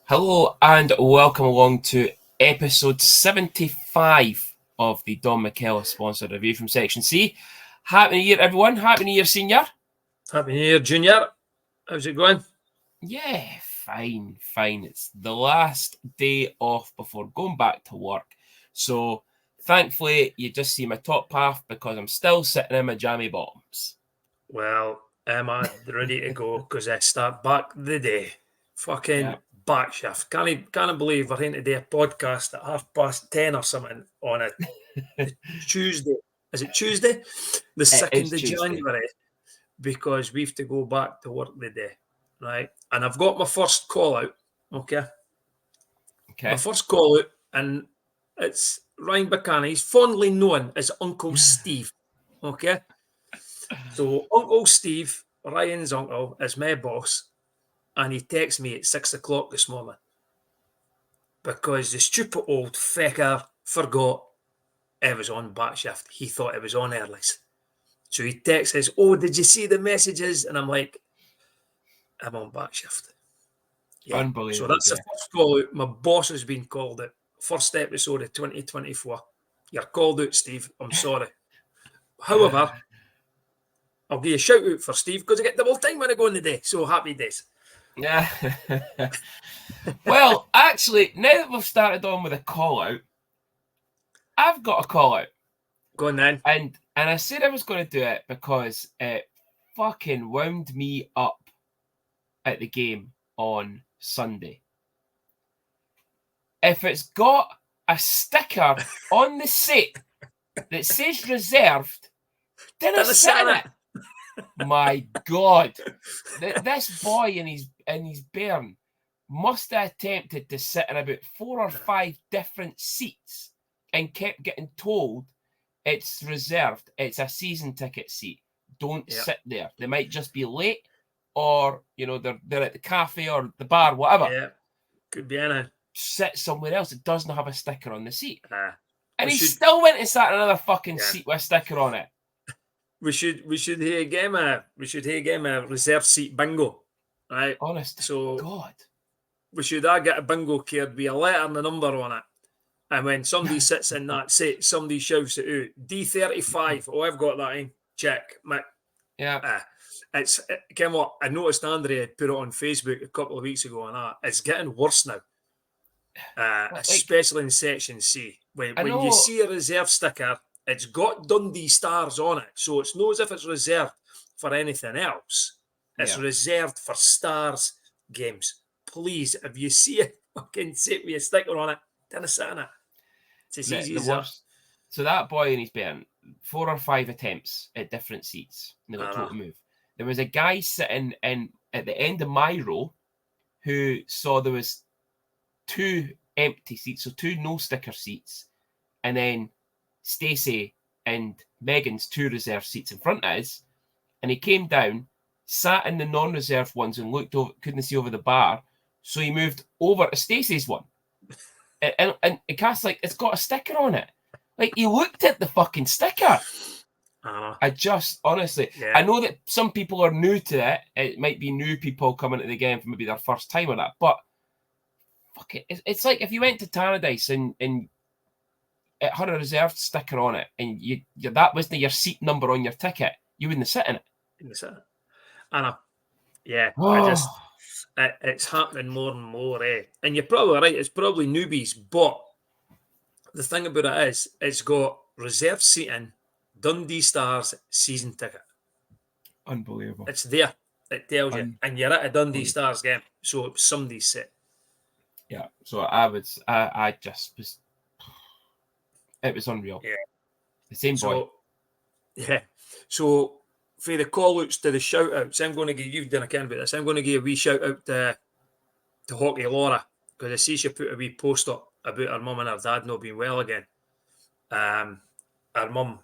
Hello and welcome along to episode 75 of the Don McKellar sponsored review from Section C. Happy New Year, everyone. Happy New Year, Senior. Happy New Year, Junior. How's it going? Yeah, fine. It's the last day off before going back to work. So, thankfully, you just see my top half because I'm still sitting in my jammy bottoms. Well, am I ready to go? Because I start back the day. Fucking back shift. Can't believe we're here to do a podcast at 10:30 or something on a Tuesday. Is it Tuesday? The 2nd of January. Because we have to go back to work the day. Right? And I've got my first call out. Okay. My first call out, and it's Ryan Buchanan. He's fondly known as Uncle Steve. Okay. So Uncle Steve, Ryan's uncle, is my boss, and he texted me at 6 o'clock this morning because the stupid old fecker forgot it was on back shift. He thought it was on early. So he texts us, "Oh, did you see the messages?" And I'm like, "I'm on back shift." Yeah. Unbelievable. So that's the first call out. My boss has been called out. First episode of 2024. You're called out, Steve. I'm sorry. However, I'll give you a shout out for Steve because I get double time when I go in the day. So happy days. Yeah. Well, actually, now that we've started on with a call out, I've got a call out. Go on then. And I said I was going to do it because it fucking wound me up at the game on Sunday. If it's got a sticker on the seat that says reserved, then I sit in it. My God, this boy in his bairn must have attempted to sit in about 4 or 5 different seats and kept getting told it's reserved. It's a season ticket seat. Don't sit there. They might just be late, or they're at the cafe or the bar, whatever. Yeah, could be anything. Sit somewhere else. It doesn't have a sticker on the seat. And still went and sat in another fucking seat with a sticker on it. We should hear a game a reserve seat bingo, right? Honest so God, we should get a bingo card with a letter and a number on it, and when somebody sits in that seat, somebody shouts it out. D35. Oh, I've got that in. Check, Mick. Yeah. It's what I noticed. Andrea had put it on Facebook a couple of weeks ago, and that it's getting worse now. Especially in Section C, when you see a reserve sticker. It's got Dundee Stars on it, so it's not as if it's reserved for anything else. It's reserved for Stars games. Please, if you see a fucking seat with a sticker on it, then sit in it. It's as easy as that. So that boy in his bairn, 4 or 5 attempts at different seats. And they got told to move. There was a guy sitting in at the end of my row who saw there was 2 empty seats, so 2 no sticker seats, and then Stacey and Megan's 2 reserve seats in front of us, and he came down, sat in the non-reserved ones and looked over, couldn't see over the bar, so he moved over to Stacey's one. And Cass, like, it's got a sticker on it. Like, he looked at the fucking sticker. I just, honestly, I know that some people are new to it. It might be new people coming to the game for maybe their first time or that, but fuck it. It's like if you went to Tannadice and it had a reserved sticker on it, and you that wasn't your seat number on your ticket, you wouldn't sit in it. It's happening more and more, eh? And you're probably right. It's probably newbies, but the thing about it is, it's got reserved seating, Dundee Stars season ticket. Unbelievable. It's there. It tells you, and you're at a Dundee Stars game, so it's somebody's seat. Yeah. So I just was. It was unreal. Yeah. The same boy. Yeah. So for the call outs to the shout outs, I'm going to give you've done a can about this. I'm going to give a wee shout out to Hockey Laura, because I see she put a wee post up about her mum and her dad not being well again. Her mum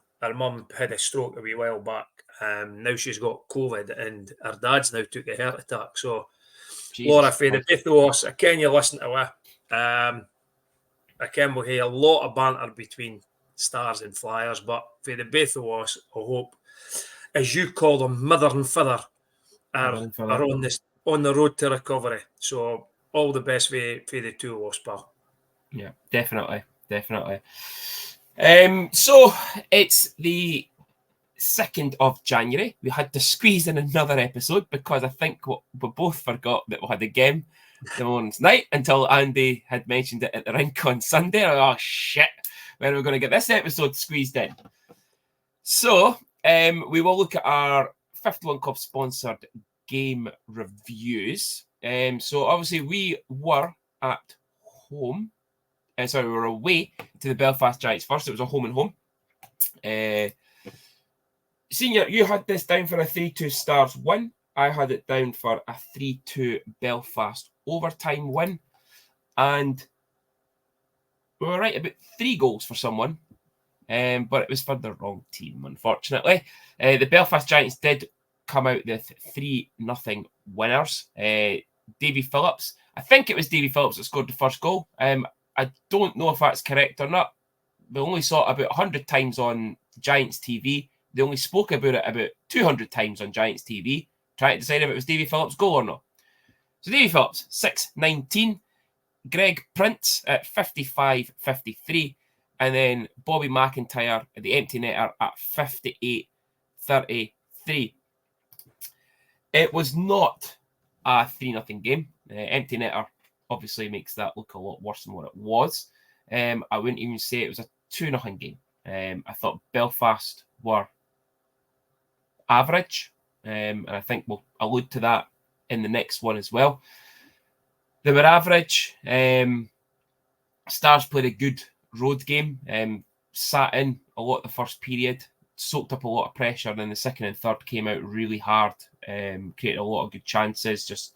had a stroke a wee while back. Now she's got COVID, and her dad's now took a heart attack. So Jesus, Laura, for the both of us, I can you listen to her. I can we'll hear a lot of banter between Stars and Flyers, but for the both of us, I hope, as you call them, mother and father, are on the road to recovery. So all the best for the two of us, pal. Yeah, definitely. So it's the 2nd of January. We had to squeeze in another episode because I think we both forgot that we had a game the morning's night until Andy had mentioned it at the rink on Sunday. Oh shit, when are we going to get this episode squeezed in? So we will look at our 51 Club sponsored game reviews. So obviously we were at home. We were away to the Belfast Giants first. It was a home and home. Senior, you had this down for a 3-2 Stars win. I had it down for a 3-2 Belfast overtime win. And we were right about 3 goals for someone. But it was for the wrong team, unfortunately. The Belfast Giants did come out with 3-0 winners. Davy Phillips. I think it was Davy Phillips that scored the first goal. I don't know if that's correct or not. We only saw it about 100 times on Giants TV. They only spoke about it about 200 times on Giants TV, trying to decide if it was Davy Phillips' goal or not. So Davy Phillips, 6-19. Greg Prince at 55-53. And then Bobby McIntyre at the empty netter at 58-33. It was not a 3-0 game. Empty netter obviously makes that look a lot worse than what it was. I wouldn't even say it was a 2-0 game. I thought Belfast were average, and I think we'll allude to that in the next one as well. They were average. Stars played a good road game, sat in a lot the first period, soaked up a lot of pressure, and then the second and third came out really hard, created a lot of good chances, just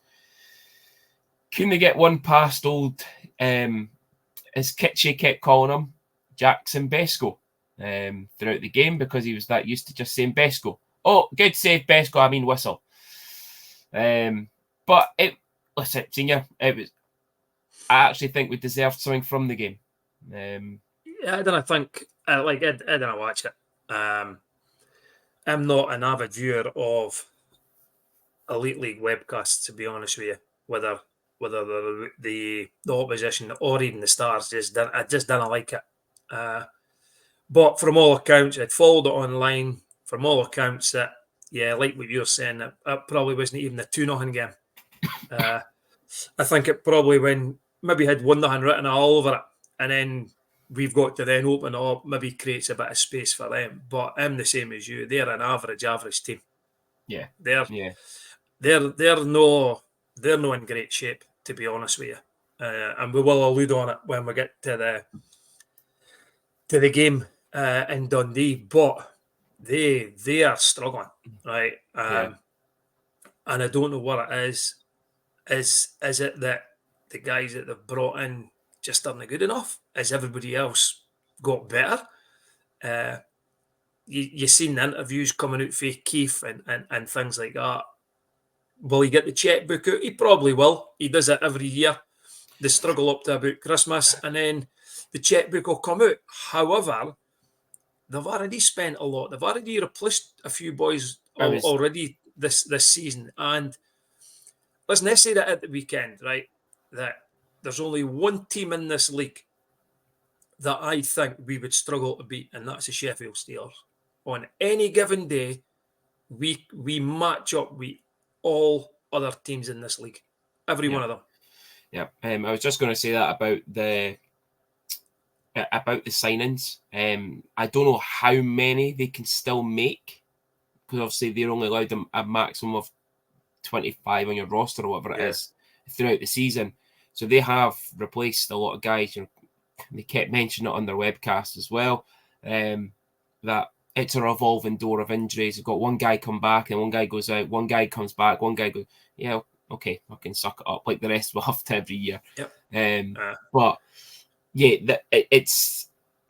couldn't they get one past old, as Kitchie kept calling him, Jackson Besco, throughout the game, because he was that used to just saying Besco. Oh, good save, Besco, I mean whistle. But listen, Senior, I actually think we deserved something from the game. Yeah, I don't think, I didn't watch it. I'm not an avid viewer of Elite League webcasts, to be honest with you, whether the opposition or even the Stars, I just didn't like it. But from all accounts, I'd followed it online. From all accounts, that like what you're saying, it probably wasn't even a 2-0 game. I think it probably maybe had 1-0 written all over it, and then we've got to then open it up, maybe creates a bit of space for them. But I'm the same as you. They're an average team. Yeah, they're no in great shape, to be honest with you. And we will allude on it when we get to the game in Dundee. But they are struggling, right? And I don't know what it is. Is it that the guys that they've brought in just aren't good enough? Has everybody else got better? You've seen the interviews coming out for Keith and things like that. Will he get the checkbook out? He probably will. He does it every year. They struggle up to about Christmas, and then the checkbook will come out. However, they've already spent a lot. They've already replaced a few boys already this season. And listen, they say that at the weekend, right, that there's only one team in this league that I think we would struggle to beat, and that's the Sheffield Steelers. On any given day, we match up with all other teams in this league. Every one of them. Yeah. I was just going to say that about the signings. I don't know how many they can still make, because obviously they're only allowed a maximum of 25 on your roster or whatever it is throughout the season. So they have replaced a lot of guys. They kept mentioning it on their webcast as well, that it's a revolving door of injuries. They've got one guy come back and one guy goes out, one guy comes back, one guy goes, yeah, okay, I can suck it up like the rest will have to every year. But yeah, it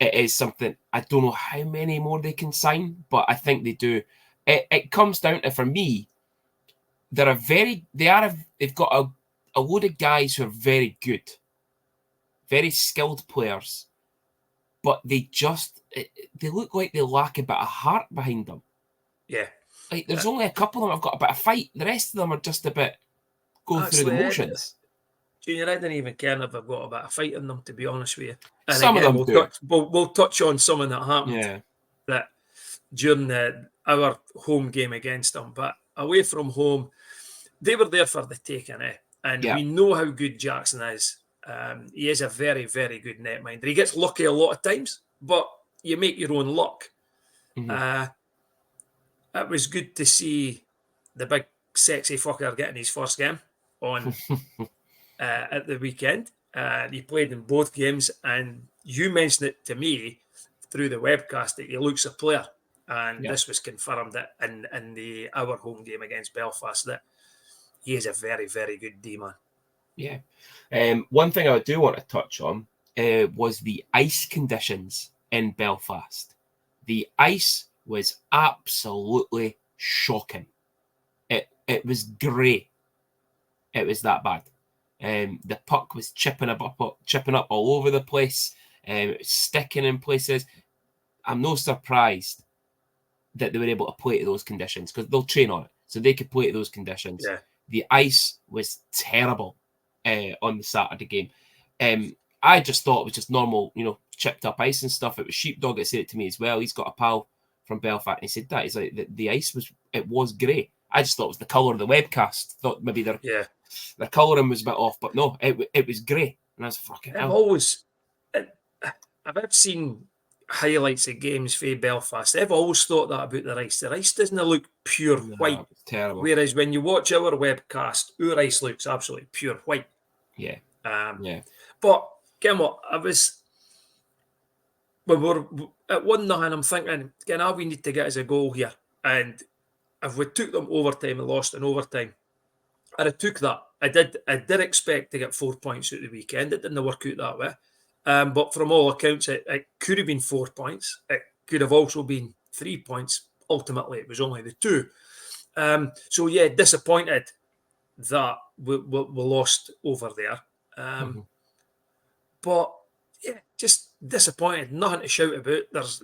is something. I don't know how many more they can sign, but I think they do. It comes down to, for me, they've got a load of guys who are very good, very skilled players, but they look like they lack a bit of heart behind them. Yeah. Like, there's only a couple of them have got a bit of fight. The rest of them are just a bit going through the motions. Junior, I didn't even care if I've got a bit of fight in them, to be honest with you. And Some again, of them do. We'll touch on something that happened that during our home game against them. But away from home, they were there for the taking, eh? And we know how good Jackson is. He is a very, very good netminder. He gets lucky a lot of times, but you make your own luck. It was good to see the big sexy fucker getting his first game on at the weekend. He played in both games, and you mentioned it to me through the webcast that he looks a player, and this was confirmed that in our home game against Belfast that he is a very, very good D-man. Yeah. One thing I do want to touch on was the ice conditions in Belfast. The ice was absolutely shocking. It was grey. It was that bad. The puck was chipping up all over the place, sticking in places. I'm no surprised that they were able to play to those conditions because they'll train on it, so they could play to those conditions. Yeah. The ice was terrible on the Saturday game. I just thought it was just normal, chipped up ice and stuff. It was Sheepdog that said it to me as well. He's got a pal from Belfast, and he said that. He's like, the ice was grey. I just thought it was the colour of the webcast. Thought maybe their colouring was a bit off, but no, it was grey. And I was fucking hell. I've seen highlights of games for Belfast. I've always thought that about the ice. The ice doesn't look pure white. It's terrible. Whereas when you watch our webcast, our ice looks absolutely pure white. Yeah. But again, we were at 1-0, I'm thinking, again, all we need to get is a goal here. And if we took them overtime and lost in overtime, I'd have took that. I did expect to get 4 points at the weekend. It didn't work out that way. But from all accounts, it could have been 4 points. It could have also been 3 points. Ultimately, it was only the 2. So, yeah, disappointed that we lost over there. But, yeah, just disappointed. Nothing to shout about. There's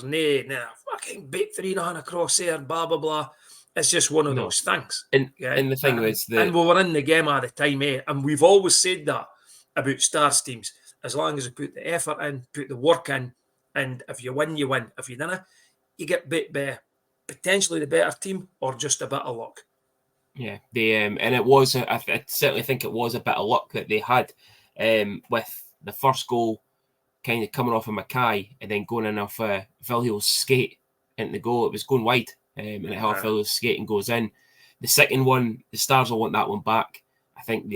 no fucking beat 3-0 across there, blah, blah, blah. It's just one of those things. And the thing was and we were in the game at the time, and we've always said that about Stars teams. As long as you put the effort in, put the work in, and if you win, you win. If you don't, you get beat by potentially the better team or just a bit of luck. Yeah, and it was. I certainly think it was a bit of luck that they had with the first goal kind of coming off of Mackay and then going in off Vilhill's skate into the goal. It was going wide. And it held Vilhill's skate and goes in. The second one, the Stars will want that one back. I think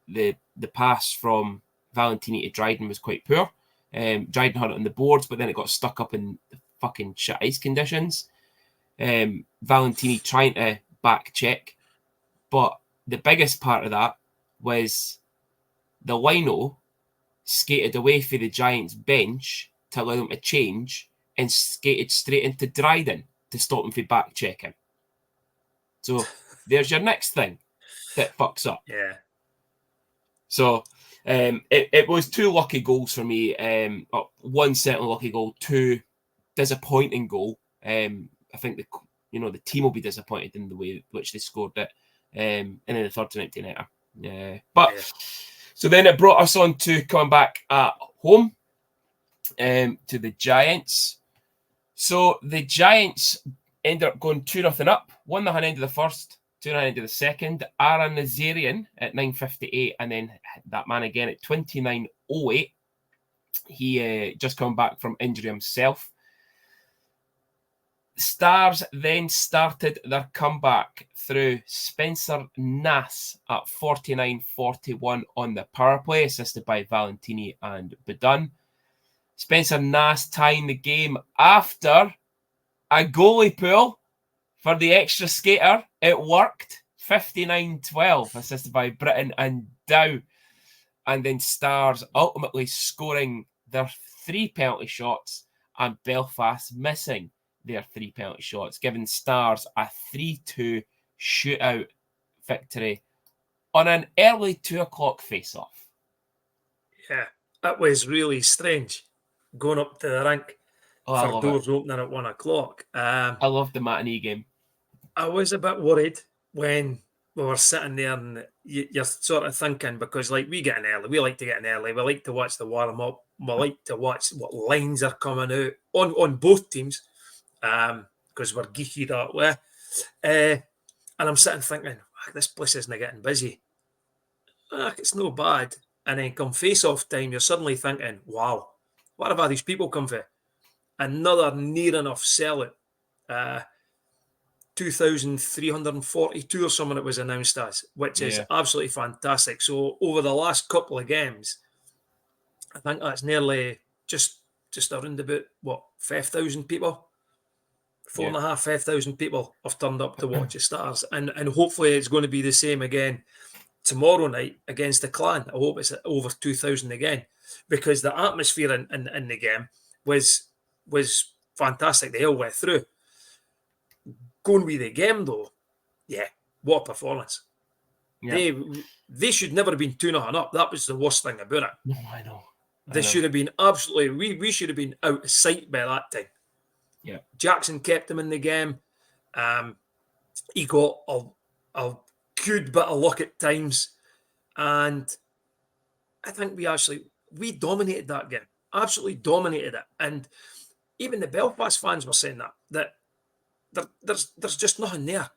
the pass from Valentini to Dryden was quite poor. Dryden had it on the boards, but then it got stuck up in the fucking shit ice conditions. Valentini trying to back check, but the biggest part of that was the lino skated away for the Giants bench to allow them to change and skated straight into Dryden to stop him from back checking. So there's your next thing that fucks up. Yeah. So it was 2 lucky goals for me. One certainly lucky goal, 2 disappointing goal. I think the team will be disappointed in the way which they scored it. And then the third empty netter. So then it brought us on to coming back at home to the Giants. So the Giants ended up going 2-0 up, 1-0 end of the first, 2-0 end of the second. Aaron Nazarian at 9:58, and then that man again at 29:08. He just come back from injury himself. Stars then started their comeback through Spencer Nass at 49:41 on the power play, assisted by Valentini and Bedun. Spencer Nass tying the game after a goalie pull for the extra skater. It worked. 59-12, assisted by Britton and Dow. And then Stars ultimately scoring their 3 penalty shots and Belfast missing their 3 penalty shots, giving Stars a 3-2 shootout victory on an early 2 o'clock face-off. Yeah, that was really strange. Going up to the rink for doors opening at 1 o'clock. I loved the matinee game. I was a bit worried when we were sitting there and you're sort of thinking, because like we get in early, we like to get in early, we like to watch the warm up, we like to watch what lines are coming out on both teams, because we're geeky that way. And I'm sitting thinking, this place isn't getting busy. It's no bad. And then come face-off time, you're suddenly thinking, wow, what have all these people come for? Another near enough sellout. 2,342 or something it was announced as, which is absolutely fantastic. So over the last couple of games, I think that's nearly just around about, 5,000 people? 4,500, 5,000 people have turned up to watch the Stars. And hopefully it's going to be the same again tomorrow night against the Clan. I hope it's over 2,000 again, because the atmosphere in the game was fantastic the whole way through. Going with the game though, what a performance. Yeah. They should never have been 2-0 up. That was the worst thing about it. No, I know. They should have been absolutely, we should have been out of sight by that time. Yeah. Jackson kept him in the game. He got a good bit of luck at times. And I think we dominated that game. Absolutely dominated it. And even the Belfast fans were saying that there's just nothing there.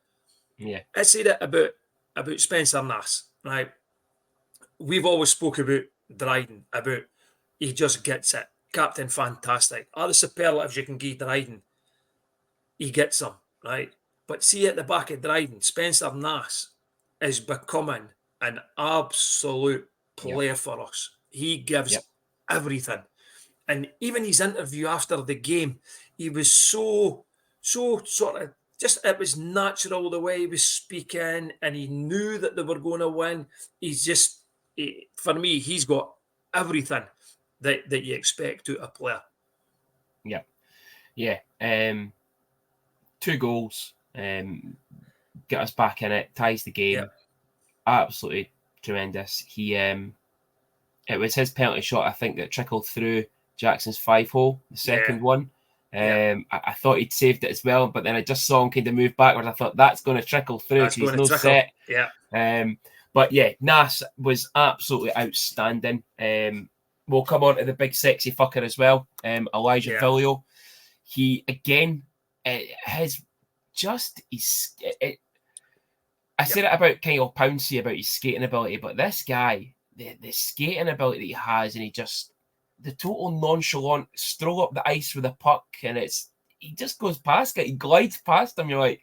Yeah. I say that about Spencer Nass, right? We've always spoke about Dryden, about he just gets it. Captain fantastic. All the superlatives you can give Dryden, he gets them, right? But see at the back of Dryden, Spencer Nass is becoming an absolute player for us. He gives everything. And even his interview after the game, he was so sort of just, it was natural the way he was speaking, and he knew that they were going to win. He's just, for me, he's got everything that you expect to a player. Yeah. Yeah. 2 goals, get us back in it, ties the game. Yeah. Absolutely tremendous. It was his penalty shot, I think, that trickled through Jackson's 5-hole, the second one. I thought he'd saved it as well, but then I just saw him kind of move backwards. I thought that's going to trickle through because he's no set. Yeah. But yeah, Nass was absolutely outstanding. We'll come on to the big sexy fucker as well, Elijah Vilio. He again, I said it about Kyle Pouncey about his skating ability, but this guy, the skating ability that he has, and the total nonchalant stroll up the ice with a puck, and he just goes past it. He glides past him. You're like,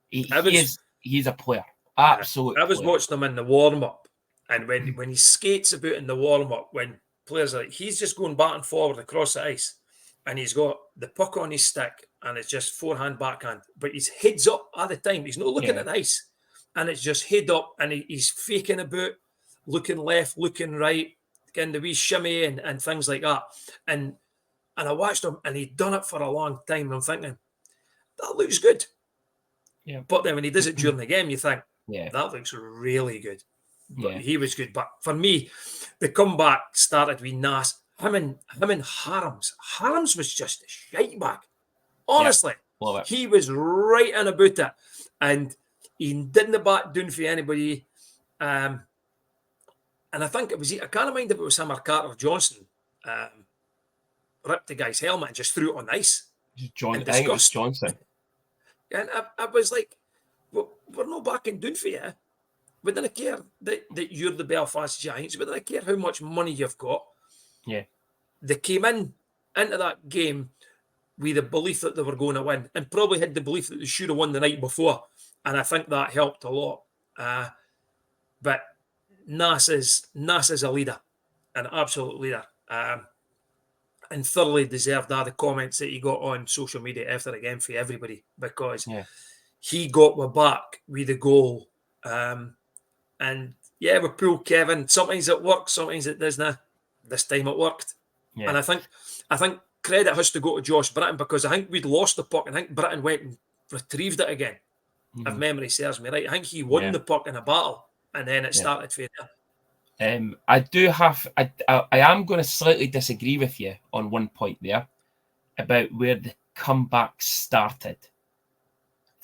he's a player. Absolutely. I was watching him in the warm up, and when he skates about in the warm up, when players are like, he's just going back and forward across the ice, and he's got the puck on his stick, and it's just forehand, backhand, but his head's up all the time. He's not looking at the ice, and it's just head up, and he's faking about, looking left, looking right, getting the wee shimmy and things like that. And I watched him, and he'd done it for a long time. And I'm thinking, that looks good. Yeah. But then when he does it during the game, you think, that looks really good. But he was good. But for me, the comeback started with Nass. Him and Harms. Harms was just a shite bag. Honestly, he was right in about it. And he didn't back down for anybody. And I think it was, I can't mind if it was him or Carter Johnson, ripped the guy's helmet and just threw it on the ice. I think it was Johnson. And I was like, we're not backing down for you. We didn't care that you're the Belfast Giants. We didn't care how much money you've got. Yeah. They came into that game with the belief that they were going to win, and probably had the belief that they should have won the night before. And I think that helped a lot. But Nass is a leader, an absolute leader, and thoroughly deserved all the comments that he got on social media after the game for everybody, because he got we back with the goal. And we pull Kevin. Sometimes it works, sometimes it doesn't. This time it worked. Yeah. And I think credit has to go to Josh Britton, because I think we'd lost the puck, and I think Britton went and retrieved it again. If memory serves me right. I think he won the puck in a battle, and then it started for there. I am going to slightly disagree with you on one point there about where the comeback started.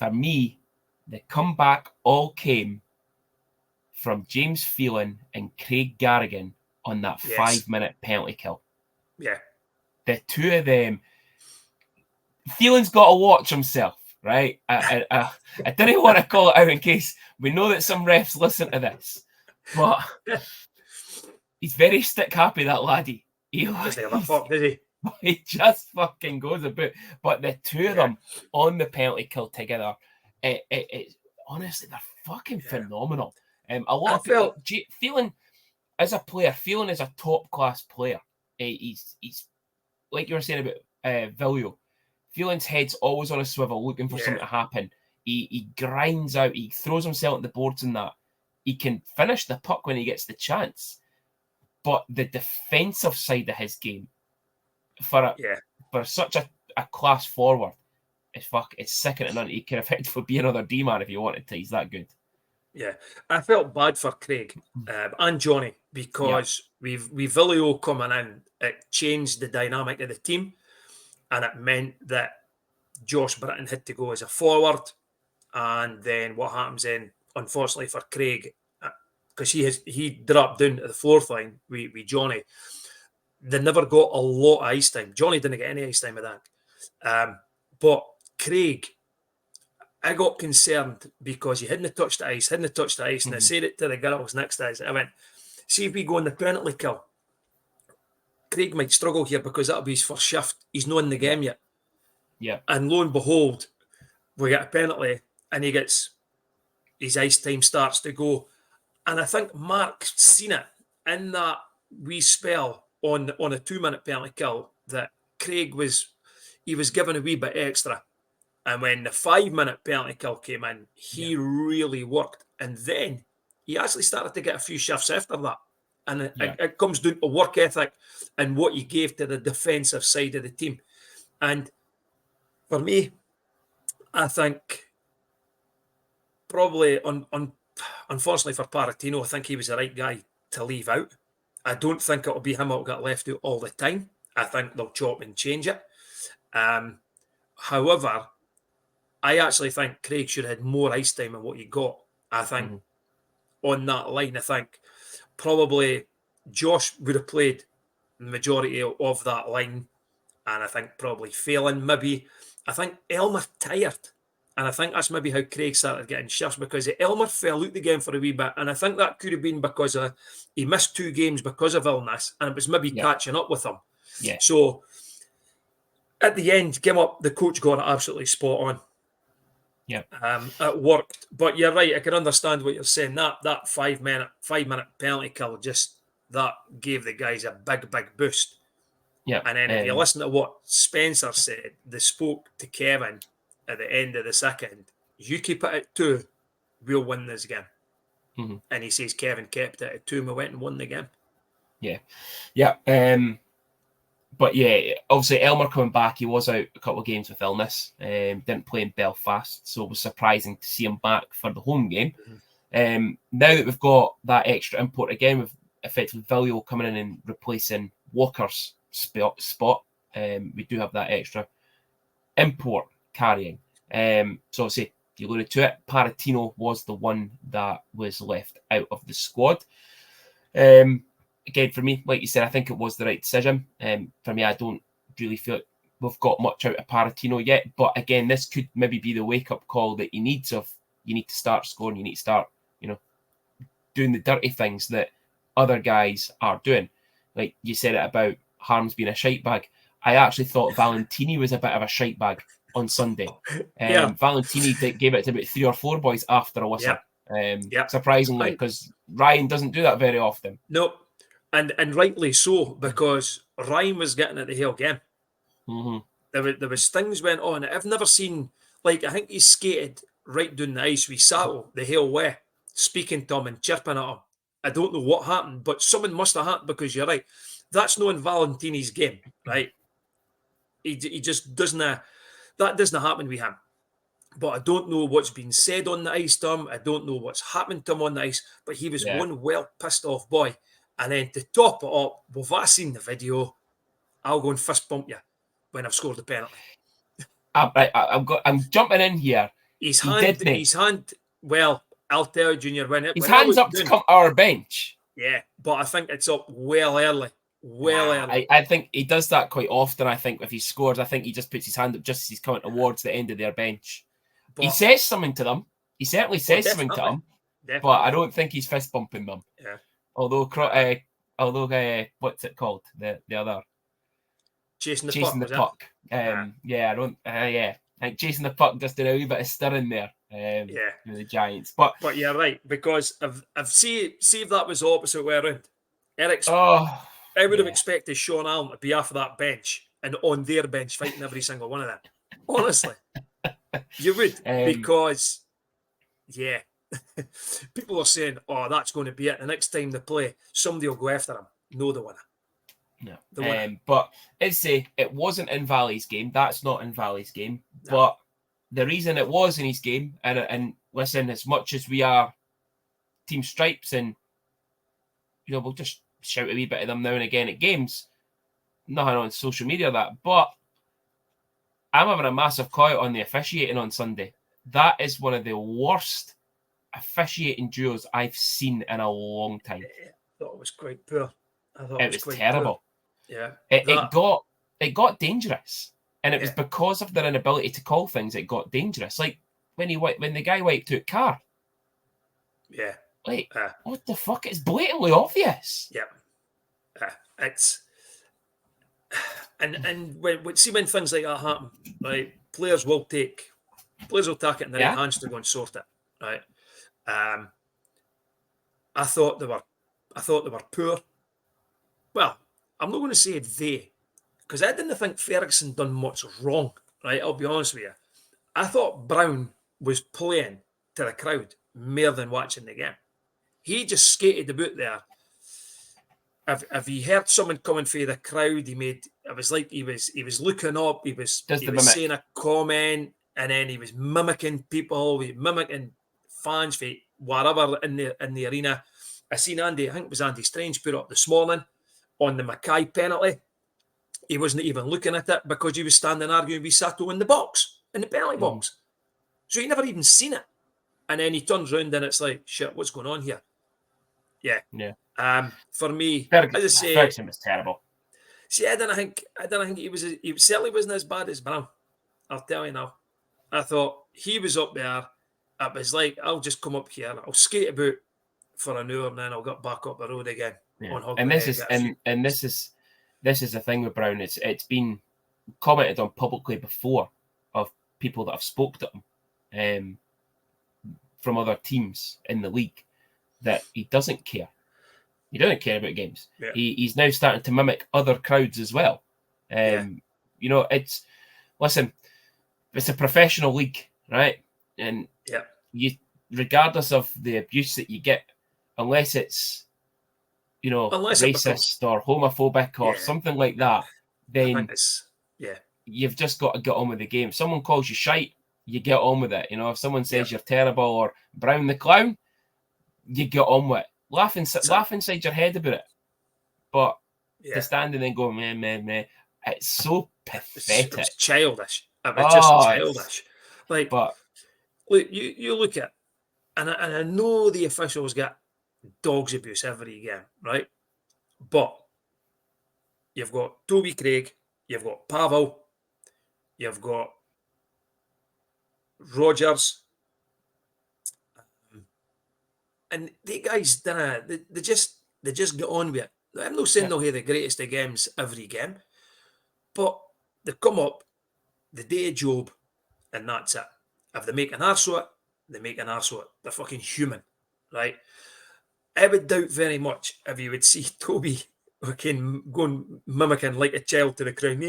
For me, The comeback all came from James Phelan and Craig Garrigan on that 5-minute penalty kill. Yeah. The two of them. Phelan's got to watch himself, right? I didn't want to call it out in case we know that some refs listen to this, but he's very stick happy, that laddie. He just fucking goes about. But the two of them on the penalty kill together, it honestly, they're fucking phenomenal. A lot of people, Phelan as a player, Phelan is a top class player. He's like you were saying about Viljo. Phelan's head's always on a swivel, looking for something to happen. He grinds out. He throws himself at the boards and that. He can finish the puck when he gets the chance. But the defensive side of his game, for such a class forward, it's second to none. He could effectively be another D-man if he wanted to. He's that good. Yeah, I felt bad for Craig and Johnny because with Viljo coming in, it changed the dynamic of the team, and it meant that Josh Britton had to go as a forward, and then what happens then, unfortunately for Craig, because he dropped down to the fourth line with Johnny, they never got a lot of ice time. Johnny didn't get any ice time, I think, but Craig, I got concerned because he hadn't touched the ice, and I said it to the girls next to us. I went, see if we go on the penalty kill, Craig might struggle here because that'll be his first shift. He's not in the game yet. Yeah. And lo and behold, we get a penalty and his ice time starts to go. And I think Mark's seen it in that wee spell on a 2-minute penalty kill that Craig was given a wee bit extra. And when the 5-minute penalty kill came in, he really worked. And then he actually started to get a few shifts after that. And it comes down to work ethic and what he gave to the defensive side of the team. And for me, I think probably, unfortunately for Paratino, I think he was the right guy to leave out. I don't think it'll be him that'll get left out all the time. I think they'll chop and change it. However, I actually think Craig should have had more ice time than what he got. I think on that line, I think probably Josh would have played the majority of that line. And I think probably Phelan, maybe. I think Elmer tired. And I think that's maybe how Craig started getting shifts, because Elmer fell out the game for a wee bit. And I think that could have been because he missed 2 games because of illness. And it was maybe catching up with him. Yeah. So at the end, the coach got it absolutely spot on. Yeah. It worked. But you're right, I can understand what you're saying. That 5-minute penalty kill, just that gave the guys a big boost. Yeah. And then if you listen to what Spencer said, they spoke to Kevin at the end of the second. You keep it at 2, we'll win this game. Mm-hmm. And he says Kevin kept it at 2 and we went and won the game. Yeah. Yeah. But yeah, obviously Elmer coming back, he was out a couple of games with illness. Didn't play in Belfast, so it was surprising to see him back for the home game. Mm-hmm. Now that we've got that extra import again, with effectively Viljo coming in and replacing Walker's spot, we do have that extra import carrying. So obviously, you alluded to it, Paratino was the one that was left out of the squad. Again, for me, like you said, I think it was the right decision. For me, I don't really feel like we've got much out of Paratino yet. But again, this could maybe be the wake-up call that he needs. Of you need to start scoring, you need to start, doing the dirty things that other guys are doing. Like you said it about Harms being a shite bag. I actually thought Valentini was a bit of a shite bag on Sunday. Valentini gave it to about 3 or 4 boys after a whistle. Surprisingly, because Ryan doesn't do that very often. No. And rightly so, because Ryan was getting at the whole game. Mm-hmm. There was things went on. I've never seen, I think he skated right down the ice with Sato the whole way, speaking to him and chirping at him. I don't know what happened, but something must have happened, because you're right. That's not in Valentini's game, right? He just doesn't, that doesn't happen with him. But I don't know what's been said on the ice to him. I don't know what's happened to him on the ice, but he was one well pissed off boy. And then to top it up, we've all seen the video. I'll go and fist bump you when I've scored the penalty. I'm jumping in here. his didn't. hand. Well, I'll tell you, Junior, his hand's up to come our bench. Yeah, but I think it's up well early. Early. I think he does that quite often. I think if he scores, I think he just puts his hand up just as he's coming towards the end of their bench. But he says something to them. He certainly says something to them. Definitely. But I don't think he's fist bumping them. Yeah. Although what's it called? The other chasing the puck. Yeah, I don't. Yeah, I think chasing the puck just did a wee bit of stirring there. With the Giants, but you're right, because I've see if that was the opposite way around. Eric's. I would have expected Sean Allen to be off of that bench and on their bench fighting every single one of them. Honestly, you would, because people are saying, "Oh, that's going to be it." The next time they play, somebody will go after him. No, the winner. No, but it wasn't in Valley's game. That's not in Valley's game. No. But the reason it was in his game, and listen, as much as we are Team Stripes, and we'll just shout a wee bit of them now and again at games, nothing on social media but I'm having a massive coil on the officiating on Sunday. That is one of the worst officiating duos I've seen in a long time. I thought it was quite poor. It was terrible. Poor. Yeah, it got dangerous, and it was because of their inability to call things. It got dangerous, like when the guy wiped out Carr. Yeah. Like, what the fuck? It's blatantly obvious. Yeah. It's... And when things like that happen, right, players will take it in their hands to go and sort it, right? I thought they were poor. Well, I'm not going to say they, because I didn't think Ferguson done much wrong, right? I'll be honest with you. I thought Brown was playing to the crowd more than watching the game. He just skated about there. If he heard someone coming through the crowd, it was like he was looking up, he was saying a comment, and then he was mimicking people, mimicking fans for whatever in the arena. I think it was Andy Strange put up this morning on the Mackay penalty. He wasn't even looking at it because he was standing arguing with Sato in the penalty box. So he never even seen it. And then he turns around and it's like, shit, what's going on here? Yeah. For me, as I say, Ferguson was terrible. See, I don't think he certainly wasn't as bad as Brown. I'll tell you now. I thought he was up there. It was like, I'll just come up here, I'll skate about for an hour, and then I'll get back up the road again. Yeah. And this is the thing with Brown. It's been commented on publicly before of people that have spoke to him from other teams in the league, that he doesn't care. He doesn't care about games. Yeah. He's now starting to mimic other crowds as well. It's a professional league, right? And you, regardless of the abuse that you get, unless it's racist or homophobic or something like that, then you've just got to get on with the game. If someone calls you shite, you get on with it. If someone says you're terrible or Brown the clown, you get on with it. Laugh inside your head about it. But to stand and then go, meh, it's so pathetic. It's childish. It's just childish. But look, you look at, and I know the officials get dogs abuse every game, right? But you've got Toby Craig, you've got Pavel, you've got Rogers, and the guys, they just get on with it. I'm not saying they'll have the greatest of games every game, but they come up the day of Job, and that's it. If they make an arse of it, they make an arse of it. They're fucking human, right? I would doubt very much if you would see Toby fucking going mimicking like a child to the crowd.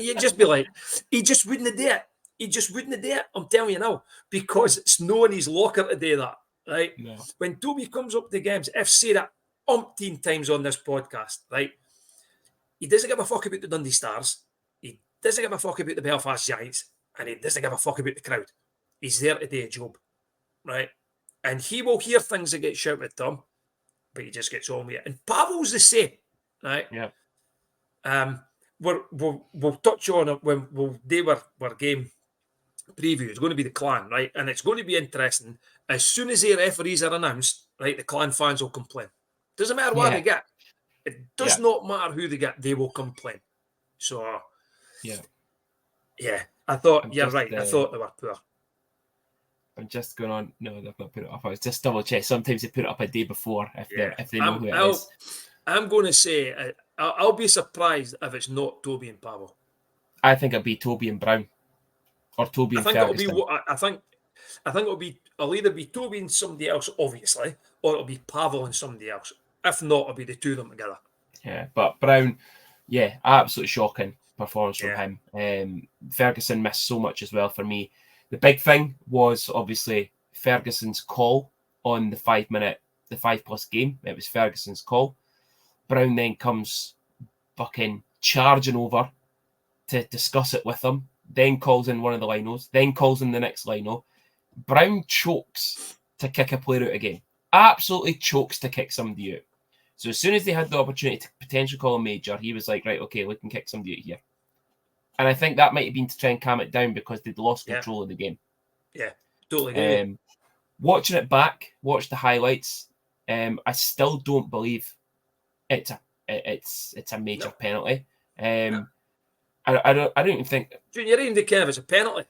You'd just be like, he just wouldn't do it. He just wouldn't do it. I'm telling you now, because it's no in his locker to do that, right? No. When Toby comes up to games, I've said it umpteen times on this podcast, right? He doesn't give a fuck about the Dundee Stars. He doesn't give a fuck about the Belfast Giants, and he doesn't give a fuck about the crowd. He's there to do a job, right? And he will hear things that get shouted to him, but he just gets on with it. And Pavel's the same, right? Yeah. We'll touch on it when we'll do our game preview is going to be the Clan, right? And it's going to be interesting. As soon as the referees are announced, right, the Clan fans will complain. Doesn't matter what they get. It does not matter who they get. They will complain. So, yeah. I thought you're right. I thought they were poor. I'm just going on. No, they've not put it up. I was just double check. Sometimes they put it up a day before if they know who it is. I'm going to say I'll be surprised if it's not Toby and Pavel. I think it'll be Toby and Brown, or Toby and Ferguson. I think it'll be. It'll either be Toby and somebody else, obviously, or it'll be Pavel and somebody else. If not, it'll be the two of them together. Yeah, but Brown, absolutely shocking performance from him. Ferguson missed so much as well for me. The big thing was obviously Ferguson's call on the 5+ game. It was Ferguson's call. Brown then comes fucking charging over to discuss it with him, then calls in one of the linos, then calls in the next lino. Brown chokes to kick a player out again. Absolutely chokes to kick somebody out. So as soon as they had the opportunity to potentially call a major, he was like, right, okay, we can kick somebody out here. And I think that might have been to try and calm it down because they'd lost control of the game. Yeah, totally. Watching it back, watch the highlights. I still don't believe it's a major penalty. I don't even think. Junior, you don't care if it's a penalty.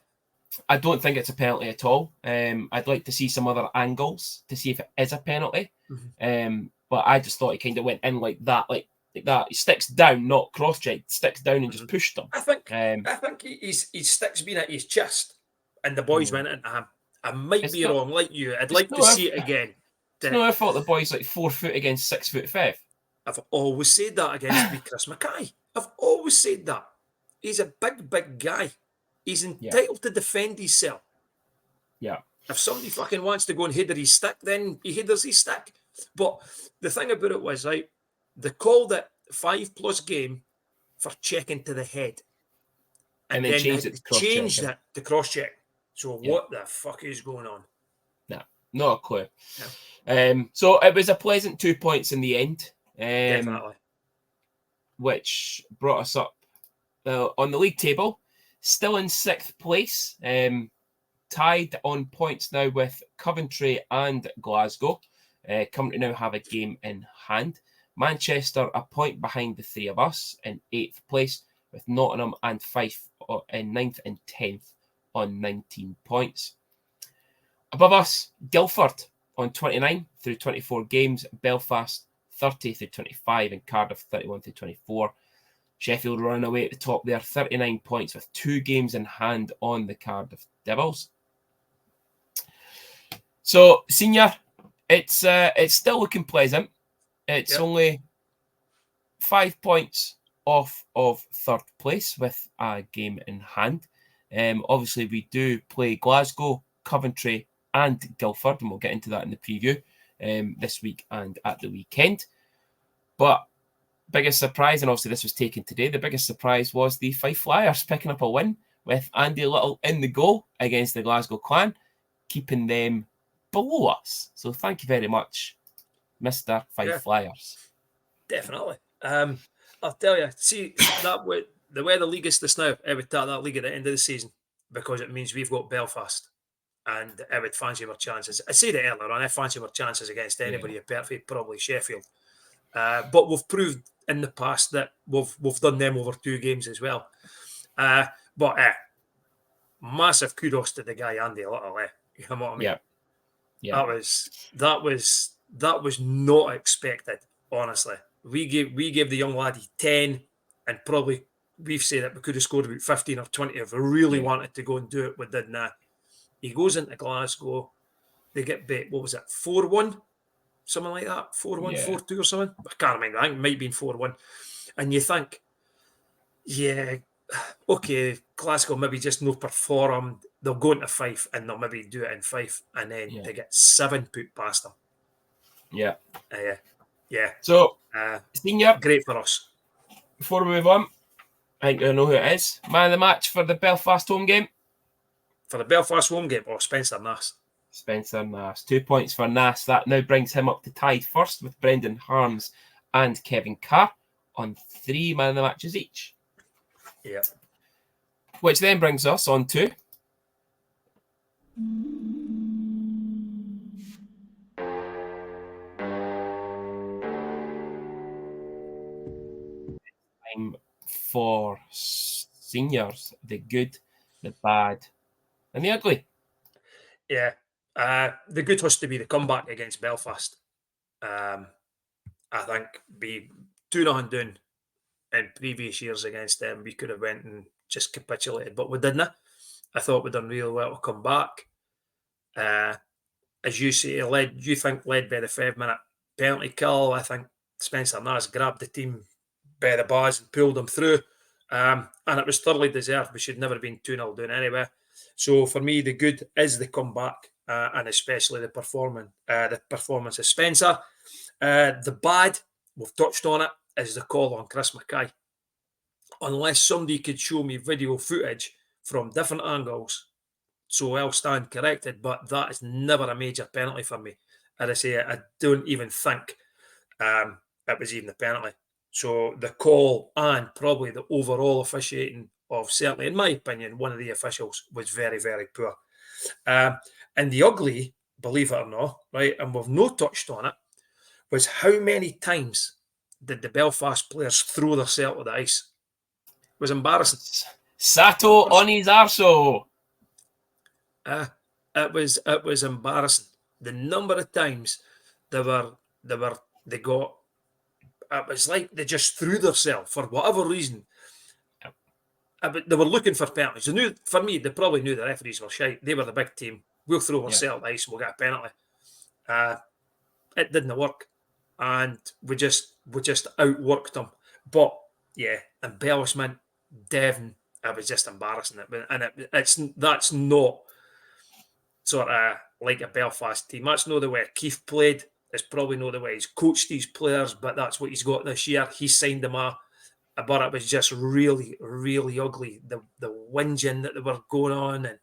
I don't think it's a penalty at all. I'd like to see some other angles to see if it is a penalty. Mm-hmm. But I just thought he kind of went in like that. He sticks down, not cross-checked, sticks down and just pushed him. I think his stick's been at his chest and the boys went into him. I might be wrong, like you. I'd like to see it again. No, I thought the boy's like 4 foot against 6'5". I've always said that against Chris Mackay. I've always said that. He's a big guy. He's entitled to defend himself. Yeah. If somebody fucking wants to go and header his stick, then he headers his stick. But the thing about it was, right, they called it 5+ game for checking to the head. And then changed it to cross-check. So what the fuck is going on? Nah, not a clue. No. So it was a pleasant 2 points in the end. Definitely. Which brought us up on the league table. Still in 6th place. Tied on points now with Coventry and Glasgow. Coventry now have a game in hand. Manchester a point behind the three of us in 8th place, with Nottingham and Fife in 9th and 10th on 19 points. Above us, Guildford on 29 through 24 games, Belfast 30 through 25, and Cardiff 31 through 24. Sheffield running away at the top there, 39 points with 2 games in hand on the Cardiff Devils. So, Senior, it's still looking pleasant. It's only 5 points off of 3rd place with a game in hand. Obviously, we do play Glasgow, Coventry, and Guildford, and we'll get into that in the preview this week and at the weekend. But biggest surprise, and obviously this was taken today, the biggest surprise was the Fife Flyers picking up a win with Andy Little in the goal against the Glasgow Clan, keeping them below us. So thank you very much, Mr. Fife Flyers. Definitely. I'll tell you, see, the way the league is this now, I would take that league at the end of the season because it means we've got Belfast and I would fancy our chances. I said it earlier on, I fancy our chances against anybody apart from probably Sheffield. But we've proved in the past that we've done them over 2 games as well. But massive kudos to the guy Andy Little. You know what I mean? Yeah. That was not expected. Honestly, we gave the young lad 10, and probably we've said that we could have scored about 15 or 20 if we really wanted to go and do it. We did not. He goes into Glasgow. They get beat. What was it? 4-1. Something like that, 4-1, 4-2 or something. I can't remember. I think it might have been 4-1. And you think, okay, Glasgow maybe just no perform. They'll go into Fife and they'll maybe do it in Fife, and then they get 7 put past them. Yeah. So, Senior, great for us. Before we move on, I think I know who it is. Man of the match for the Belfast home game. For the Belfast home game, Spencer Nass. Spencer Nass. 2 points for Nass. That now brings him up to tied first with Brendan Harms and Kevin Carr on 3 man of the matches each. Yeah. Which then brings us on to Time for seniors, the good, the bad, and the ugly. Yeah. The good has to be the comeback against Belfast. I think be 2-0 down in previous years against them, we could have went and just capitulated, but we didn't. I thought we'd done really well to come back. As you say, led by the 5-minute penalty kill. I think Spencer Nass grabbed the team by the bars and pulled them through. And it was thoroughly deserved. We should never have been 2-0 down anyway. So for me, the good is the comeback, and especially the performance of Spencer. The bad, we've touched on it, is the call on Chris Mackay. Unless somebody could show me video footage from different angles, so I'll stand corrected, but that is never a major penalty for me. As I say, I don't even think it was even a penalty. So the call and probably the overall officiating of, certainly in my opinion, one of the officials was very, very poor. And the ugly, believe it or not, right, and we've no touched on it, was how many times did the Belfast players throw themselves to the ice? It was embarrassing. Sato on his arso. It was embarrassing. The number of times they got. It was like they just threw themselves for whatever reason. They were looking for penalties. They knew, for me, they probably knew the referees were shite. They were the big team. We'll throw ourselves ice. We'll get a penalty. It didn't work, and we just outworked them. But yeah, embellishment, Devon. It was just embarrassing. That's not sort of like a Belfast team. That's not the way Keith played. It's probably not the way he's coached these players, but that's what he's got this year. He signed them a but it was just really, really ugly. The whinging that they were going on, and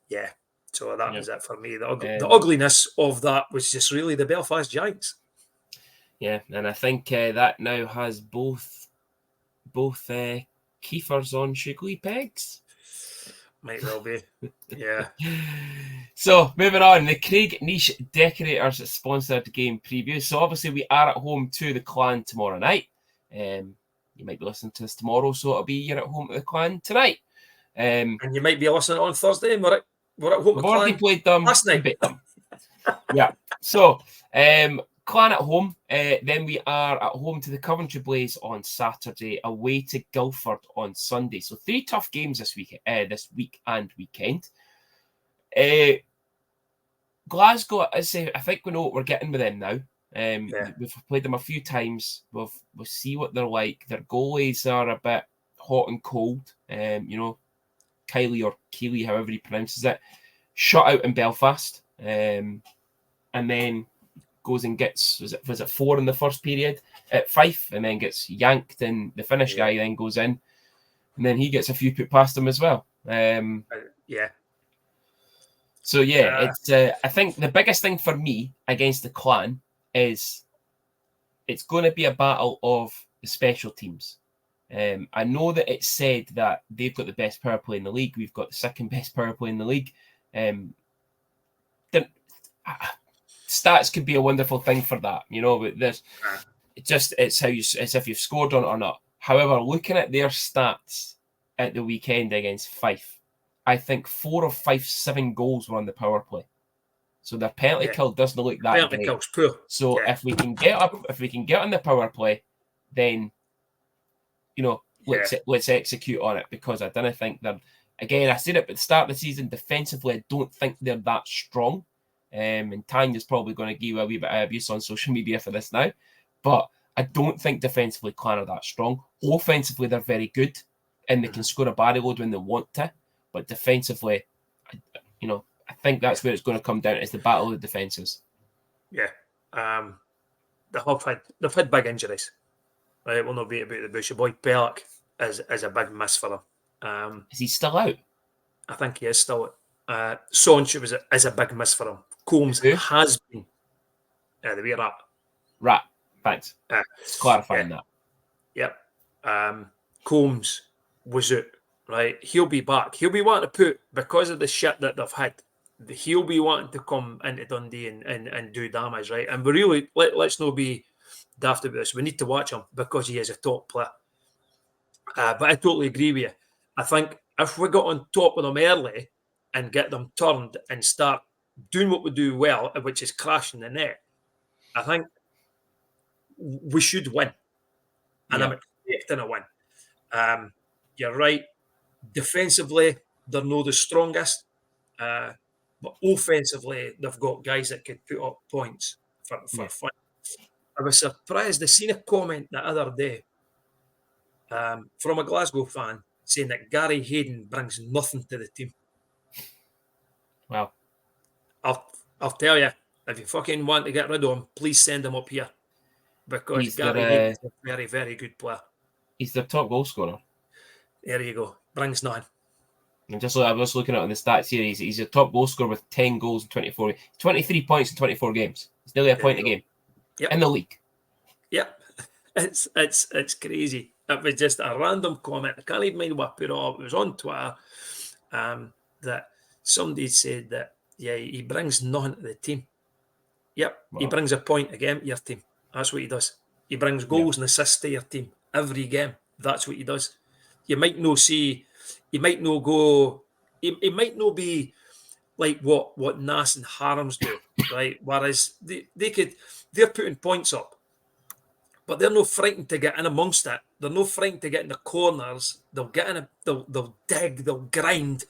yeah, so that was it for me. The ugliness of that was just really the Belfast Giants. Yeah, and I think that now has both Kiefers on Shigley pegs. Might well be. Yeah. So, moving on, the Craig Niche Decorators sponsored game preview. So, obviously, we are at home to the Clan tomorrow night. You might be listening to this tomorrow, so it'll be you're at home to the Clan tonight. And you might be listening on Thursday. We're at home to We've already played them last night. Beat them. Yeah. So, Clan at home. Then we are at home to the Coventry Blaze on Saturday, away to Guildford on Sunday. So 3 tough games this week and weekend. Glasgow, I think we know what we're getting with them now. We've played them a few times. We'll see what they're like. Their goalies are a bit hot and cold. Kylie or Keely, however he pronounces it, shut out in Belfast, and then goes and gets was it 4 in the first period at Fife, and then gets yanked, and the Finnish guy then goes in, and then he gets a few put past him as well. So it's I think the biggest thing for me against the Clan is it's going to be a battle of the special teams. I know that it's said that they've got the best power play in the league. We've got the second best power play in the league. Stats could be a wonderful thing for that, but there's it's if you've scored on it or not. However, looking at their stats at the weekend against Fife, I think 4 of Fife's 7 goals were on the power play. So their penalty kill doesn't look that penalty great. Kill's poor. So if we can get on the power play, then let's execute on it, because I don't think they're. Again, I said it at the start of the season. Defensively, I don't think they're that strong. And Tanya's probably going to give a wee bit of abuse on social media for this now, but I don't think defensively Clan are that strong. Offensively, they're very good, and they can score a barrel load when they want to. But defensively, I think that's where it's going to come down. Is the battle of the defenses. Yeah, they've had big injuries. Right, we'll not beat about the bush. Your boy Pellick is a big miss for them. Is he still out? I think he is still out. Sonch is a big miss for him. Combs has been. The wee rat. Right, thanks. Clarifying that. Yep. Combs was out. Right, he'll be back. He'll be wanting to put, because of the shit that they've had he'll be wanting to come into Dundee and do damage, right? And we really let's not be daft about this. We need to watch him because he is a top player. But I totally agree with you. I think if we got on top of them early and get them turned and start doing what we do well, which is crashing the net, I think we should win. And I'm expecting a win. You're right. Defensively, they're not the strongest. But offensively, they've got guys that could put up points for fun. I was surprised. I seen a comment the other day from a Glasgow fan saying that Gary Hayden brings nothing to the team. Well, I'll tell you, if you fucking want to get rid of him, please send him up here because Gary Hayden is a very, very good player. He's their top goal scorer. There you go. Brings none. And I was looking at the stats here. He's a top goal scorer with 10 goals in 23 points in 24 games. It's nearly a point a game in the league. Yep, it's crazy. It was just a random comment. I can't even mind what I put it up. It was on Twitter that somebody said that he brings nothing to the team. Yep, he brings a point a game to your team. That's what he does. He brings goals and assists to your team every game. That's what he does. You might not see. He might not go. He might not be like what Naas and Harms do, right? Whereas they're putting points up, but they're not frightened to get in amongst it. They're not frightened to get in the corners. They'll get in. They'll dig. They'll grind,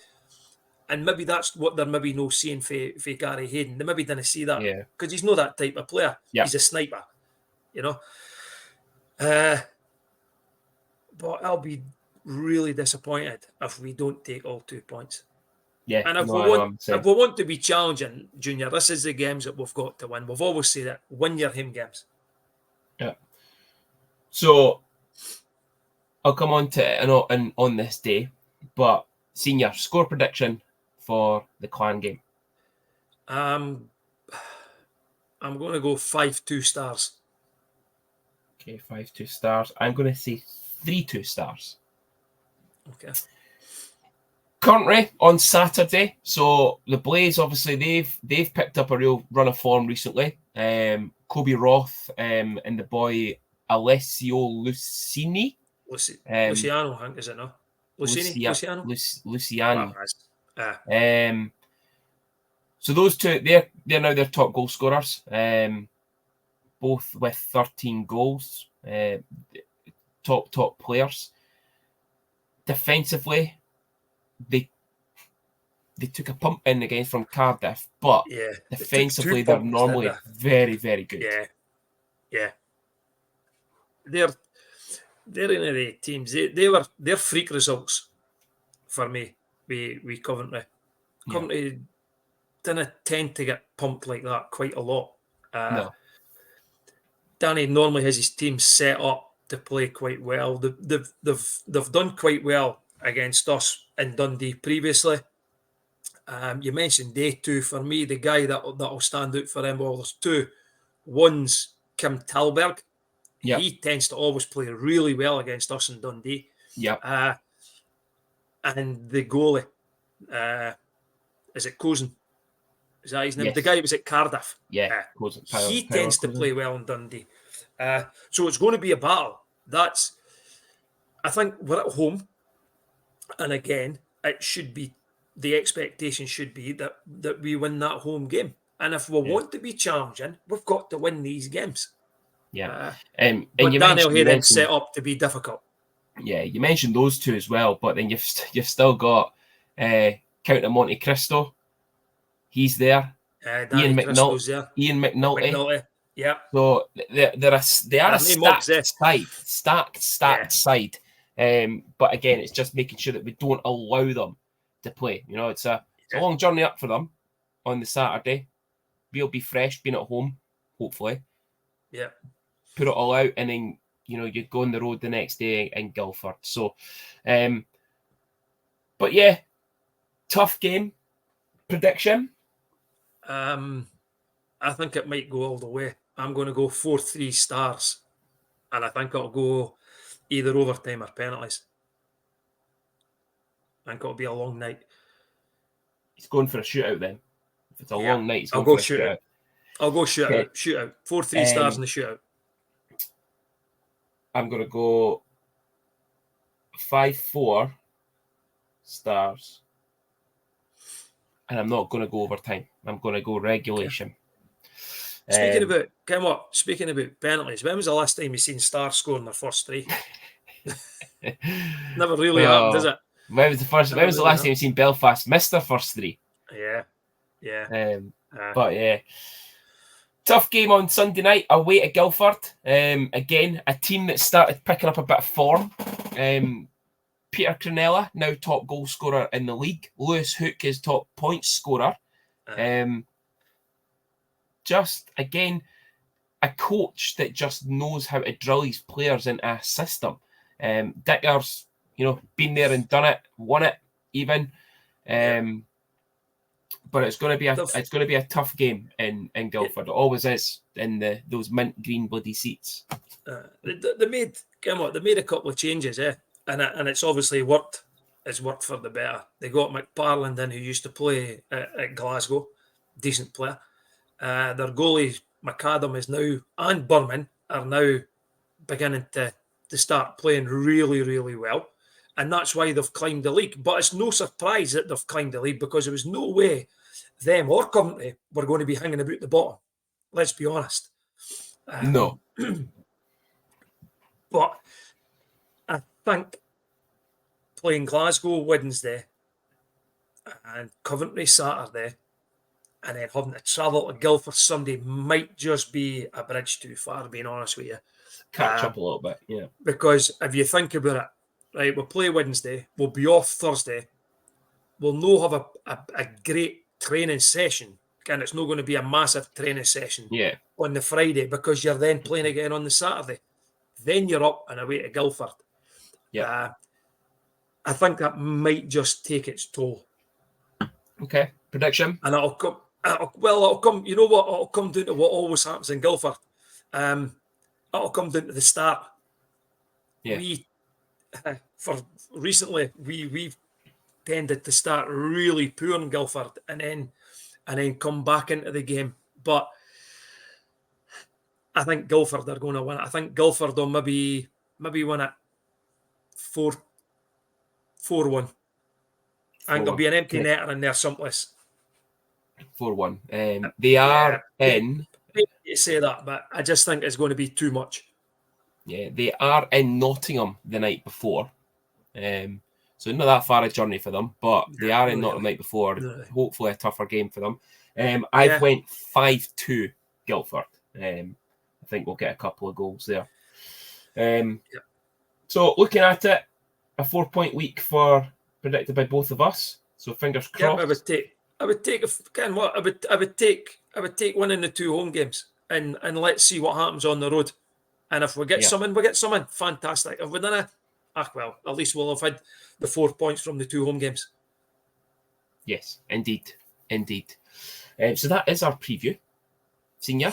and maybe that's what they're maybe not seeing for Gary Hayden. They maybe didn't see that because he's not that type of player. He's a sniper, you know. But I'll be really disappointed if we don't take all 2 points. Yeah, and if we want to be challenging, Junior, this is the games that we've got to win. We've always said that win your home games. Yeah. So I'll come on to it on this day, but senior score prediction for the Clan game. I'm going to go 5-2 stars. Okay, 5-2 stars. I'm going to say 3-2 stars. Okay. Currently on Saturday, so the Blaze obviously they've picked up a real run of form recently. Kobe Roth and the boy Alessio Lucini. Luciano, I think, is it no? Luciano. Luciani. So those two, they're now their top goal scorers. Both with 13 goals. Top players. Defensively, they took a in from Cardiff, but defensively they're normally very, very good. Yeah. They're in the teams. They're freak results for me. We Coventry. Coventry didn't tend to get pumped like that quite a lot. No. Danny normally has his team set up to play quite well. They've done quite well against us in Dundee previously. You mentioned day two. For me, the guy that'll stand out for him, well, there's two. One's Kim Tallberg. Yep. He tends to always play really well against us in Dundee. Yeah. And the goalie, is it Cozen? Is that his name? Yes. The guy who was at Cardiff. Yeah. He tends to play well in Dundee. So it's going to be a battle. I think we're at home. And again, the expectation should be that we win that home game. And if we want to be challenging, we've got to win these games. Yeah. But Daniel Hayden set up to be difficult. Yeah, you mentioned those two as well, but then you've still got Count of Monte Cristo. He's there. Ian McNulty. Yeah. So they are a stacked side. But again, it's just making sure that we don't allow them to play. You know, it's a long journey up for them on the Saturday. We'll be fresh, being at home, hopefully. Yeah. Put it all out, and then you go on the road the next day in Guildford. So, but yeah, tough game. Prediction? I think it might go all the way. I'm going to go 4-3 stars, and I think it'll go either overtime or penalties. I think it'll be a long night. He's going for a shootout then. If it's a long night, it's I'll going go for a shootout. I'll go shootout. Okay. Shootout. 4 3-stars in the shootout. I'm going to go 5-4 stars. And I'm not going to go overtime. I'm going to go regulation. Speaking about penalties, when was the last time you seen Stars scoring their first 3? Never really happened, does it? When was the last time you seen Belfast miss their first 3? Yeah. But yeah. Tough game on Sunday night away to Guildford. Again, a team that started picking up a bit of form. Peter Cronella, now top goal scorer in the league. Lewis Hook is top points scorer. Just, again, a coach that just knows how to drill his players into a system. Dicker's, been there and done it, won it even. But it's going to be a tough game in Guildford. It always is in those mint green bloody seats. They made a couple of changes, and it's obviously worked. It's worked for the better. They got McParland in, who used to play at Glasgow, decent player. Their goalie McAdam is now, and Burman are now beginning to start playing really, really well. And that's why they've climbed the league. But it's no surprise that they've climbed the league, because there was no way them or Coventry were going to be hanging about the bottom. Let's be honest. No. But I think playing Glasgow Wednesday and Coventry Saturday, and then having to travel to Guildford Sunday might just be a bridge too far, being honest with you. Catch up a little bit, yeah. Because if you think about it, right, we'll play Wednesday, we'll be off Thursday, we'll no have a great training session, and it's not going to be a massive training session on the Friday, because you're then playing again on the Saturday. Then you're up and away to Guildford. Yeah. I think that might just take its toll. Okay. Prediction? And it'll come, you know what? It'll come down to what always happens in Guildford. It'll come down to the start. Yeah. We've tended to start really poor in Guildford and then come back into the game. But I think Guildford are going to win it. I think Guildford will maybe win it 4-1. I think there'll be an empty netter in there someplace. 4-1. They are in. You say that, but I just think it's going to be too much. Yeah, they are in Nottingham the night before. So not that far a journey for them, but they are in Nottingham the night before. Hopefully a tougher game for them. I've went 5-2 Guildford. I think we'll get a couple of goals there. So looking at it, a 4-point week predicted by both of us. So fingers crossed. I would take one in the 2 home games and let's see what happens on the road. And if we get someone, we get someone. Fantastic. If we don't, at least we'll have had the 4 points from the 2 home games. Yes, indeed. So that is our preview. Senior?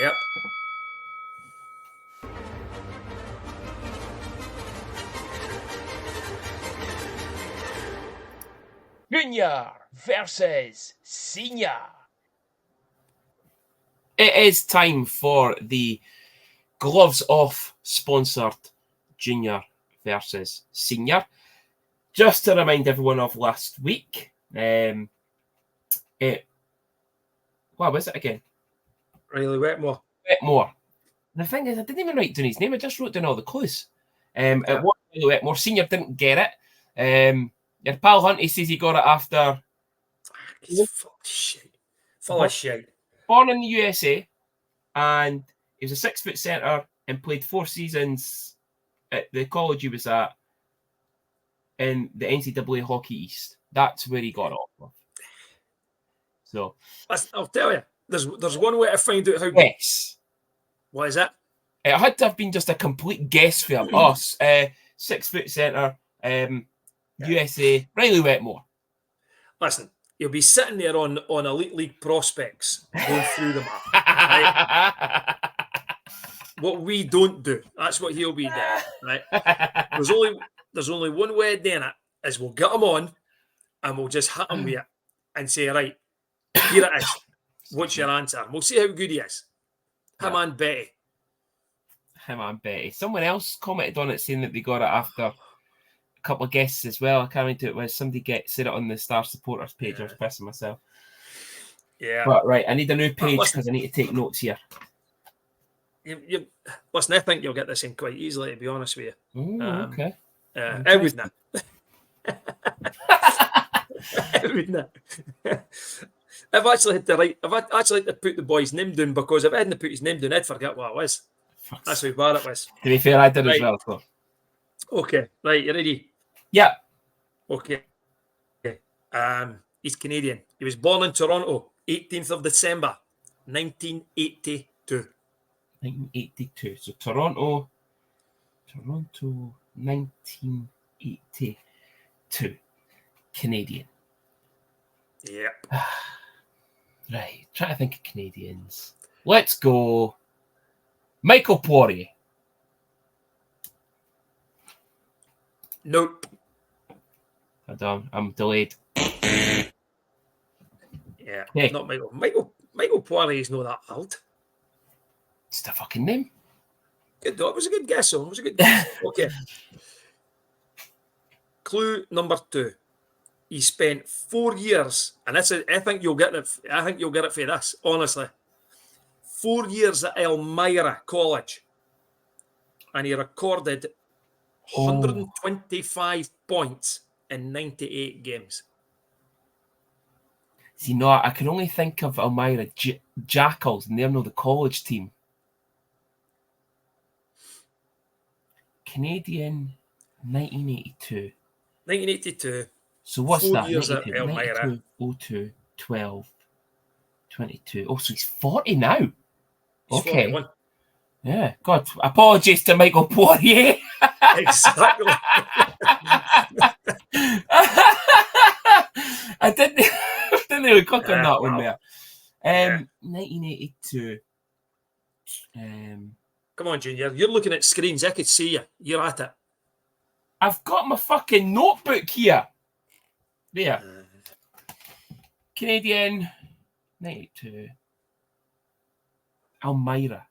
Yep. Junior versus Senior. It is time for the Gloves Off sponsored Junior versus Senior. Just to remind everyone of last week, what was it again? Riley Wetmore. The thing is, I didn't even write down his name. I just wrote down all the clues. It was Riley Wetmore. Senior didn't get it. Your pal Hunty says he got it after. He's full of shit. Born in the USA, and he was a 6-foot centre and played 4 seasons at the college he was at in the NCAA Hockey East. That's where he got off of. So I'll tell you, there's one way to find out how. Yes. What is it? It had to have been just a complete guess for us. 6-foot centre, USA, Riley Wetmore. Listen, he'll be sitting there on Elite League prospects going through them. Right? What we don't do, that's what he'll be doing. Right? There's only one way of doing it, is we'll get him on and we'll just hit him with it and say, right, Here it is. What's your answer? We'll see how good he is. Him and Betty. Him and Betty. Someone else commented on it saying that they got it after a couple of guests as well. I can't remember who it was. Somebody said it on the Star Supporters page. I was pissing myself. Yeah. But right, I need a new page because I need to take notes here. Listen, I think you'll get this in quite easily, to be honest with you. Okay. I wouldn't. I wouldn't. I've actually had to put the boy's name down, because if I hadn't put his name down, I'd forget what it was. That's how bad it was. To be fair, I did as well. So. Okay, right, you ready? Yeah. Okay. He's Canadian. He was born in Toronto, 18th of December, 1982. 1982. So Toronto, 1982. Canadian. Yep. Right. Trying to think of Canadians. Let's go. Michael Poirier. Nope. Hold on. I'm delayed. Yeah. Hey. Not Michael. Michael Poirier is not that old. It's the fucking name. Good dog. It was a good guess, though. It was a good guess. Okay. Clue number 2. He spent 4 years, and I think you'll get it. I think you'll get it for this, honestly. 4 years at Elmira College, and he recorded 125 points in 98 games. See, no, I can only think of Elmira Jackals, and they're not the college team. Canadian, 1982. 1982. So what's 4 that? years at Elmira. 02, 12, 22. Oh, so he's 40 now. He's Okay. 41. Yeah, God. Apologies to Michael Poirier. Exactly. I didn't really click on that one wow. there. Yeah. 1982. Come on, Junior. You're looking at screens. I could see you. You're at it. I've got my fucking notebook here. There. Canadian. 92. Elmira.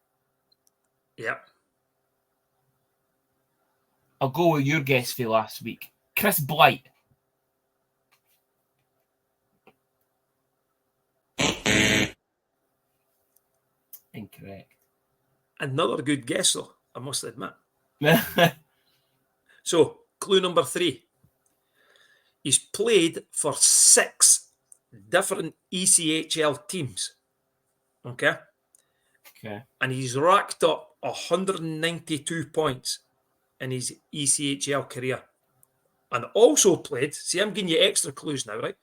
Yep. I'll go with your guess for last week. Chris Blight. Incorrect. Another good guess, though, I must admit. So, clue number 3. He's played for 6 different ECHL teams. Okay? Okay. And he's racked up 192 points in his ECHL career. And also played, see, I'm giving you extra clues now, right?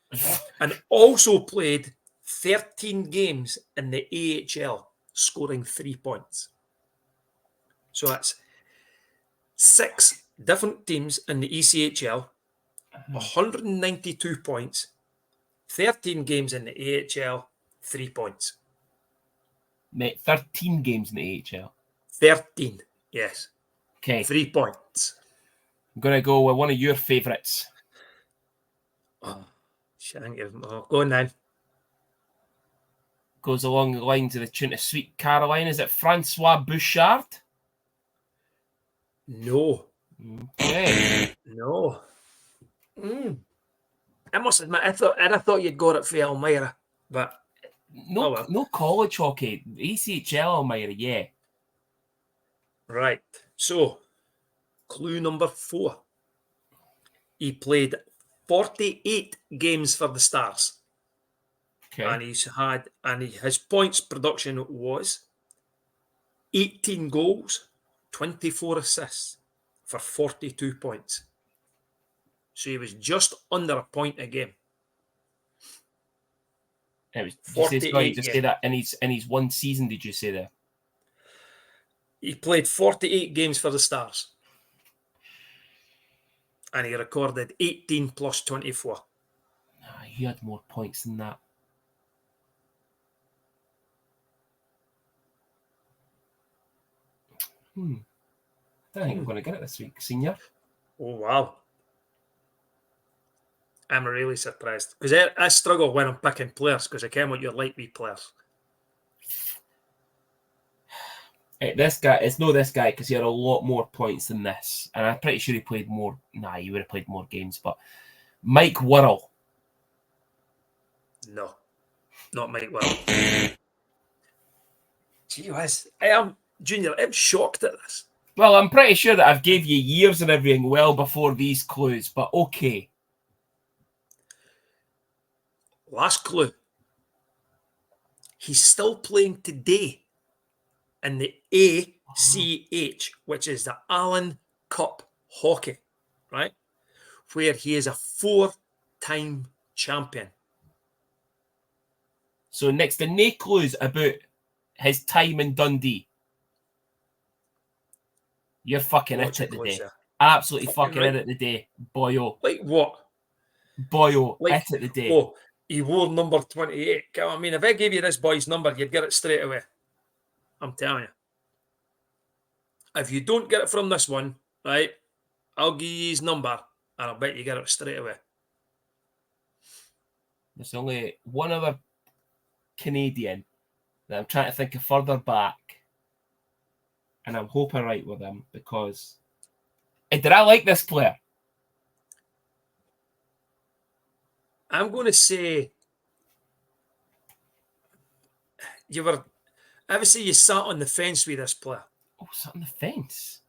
And also played 13 games in the AHL, scoring 3 points. So that's 6 different teams in the ECHL, 192 points, 13 games in the AHL, 3 points. Mate, 13 games in the AHL. 13, yes. Okay. 3 points. I'm going to go with one of your favourites. Oh, go on then. Goes along the lines of the tune of Sweet Caroline. Is it Francois Bouchard? No. Okay. No. I must admit, I thought you'd got it for Elmira, but no college hockey. ECHL Elmira, yeah. Right. So, clue number 4. He played 48 games for the Stars. Okay. And his points production was 18 goals, 24 assists for 42 points. So he was just under a point a game. It was, just say that in his one season, did you say that? He played 48 games for the Stars. And he recorded 18 plus 24. He had more points than that. I don't think I'm going to get it this week, Senior. Oh, wow. I'm really surprised because I struggle when I'm picking players because I can't what you're like me players. This guy, it's no this guy because he had a lot more points than this, and I'm pretty sure he played more. Nah, he would have played more games, but Mike Worrell. No, not Mike Worrell. Gee whiz, I am Junior. I'm shocked at this. Well, I'm pretty sure that I've gave you years and everything well before these clues, but okay. Last clue. He's still playing today in the ACH, which is the Allen Cup Hockey, right? Where he is a 4-time champion. So next to no clues about his time in Dundee. You're fucking Lots it of at the clues day. there. Absolutely fucking right. it at the day. Boyo. Like what? Boyo. Like, it at the day. Oh, he wore number 28. I mean, if I gave you this boy's number, you'd get it straight away. I'm telling you. If you don't get it from this one, right, I'll give you his number and I'll bet you get it straight away. There's only one other Canadian that I'm trying to think of further back. And I'm hoping right with him because... did I like this player? I'm going to say obviously you sat on the fence with this player. Oh, sat on the fence.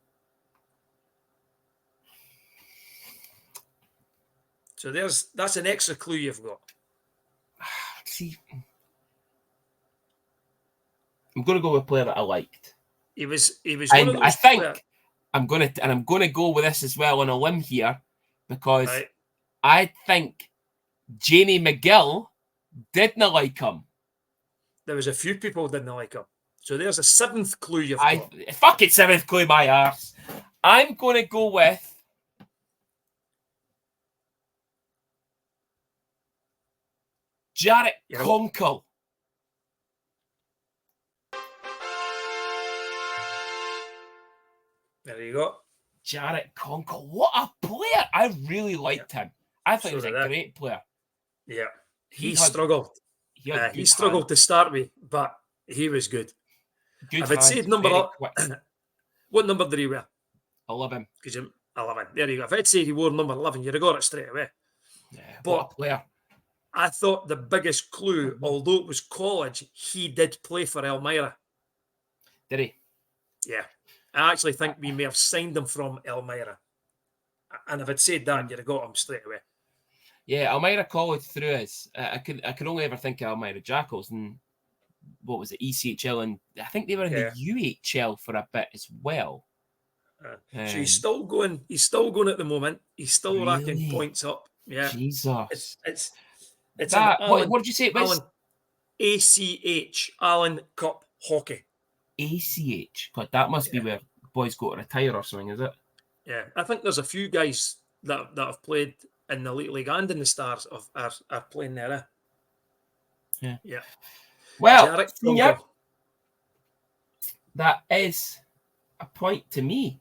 So that's an extra clue you've got. See, I'm going to go with a player that I liked. He was And one of those I think players. I'm going to go with this as well on a limb here because Right. I think Jamie McGill didn't like him. There was a few people who didn't like him. So there's a 7th clue you've got. Fuck it, 7th clue my arse. I'm going to go with Jarek Conkle. There you go. Jarek Conkle. What a player. I really liked him. I thought he was a great player. Yeah. He struggled. He struggled to start with, but he was good. If I'd said what number did he wear? 11. 11. There you go. If I'd said he wore number 11, you'd have got it straight away. Yeah, what a player. I thought the biggest clue, although it was college, he did play for Elmira. Did he? Yeah. I actually think we may have signed him from Elmira. And if I'd said that, you'd have got him straight away. Yeah, Elmira College through us. I could only ever think of Elmira Jackals and what was it, ECHL, and I think they were in the UHL for a bit as well. So he's still going. He's still going at the moment. He's still racking points up. Yeah, Jesus. It's that. What did you say it was? ACH, Allen Cup Hockey. ACH. God, that must be where boys go to retire or something, is it? Yeah, I think there's a few guys that have played in the Elite League and in the Stars are playing there. Yeah. Yeah. Well, senior, that is a point to me.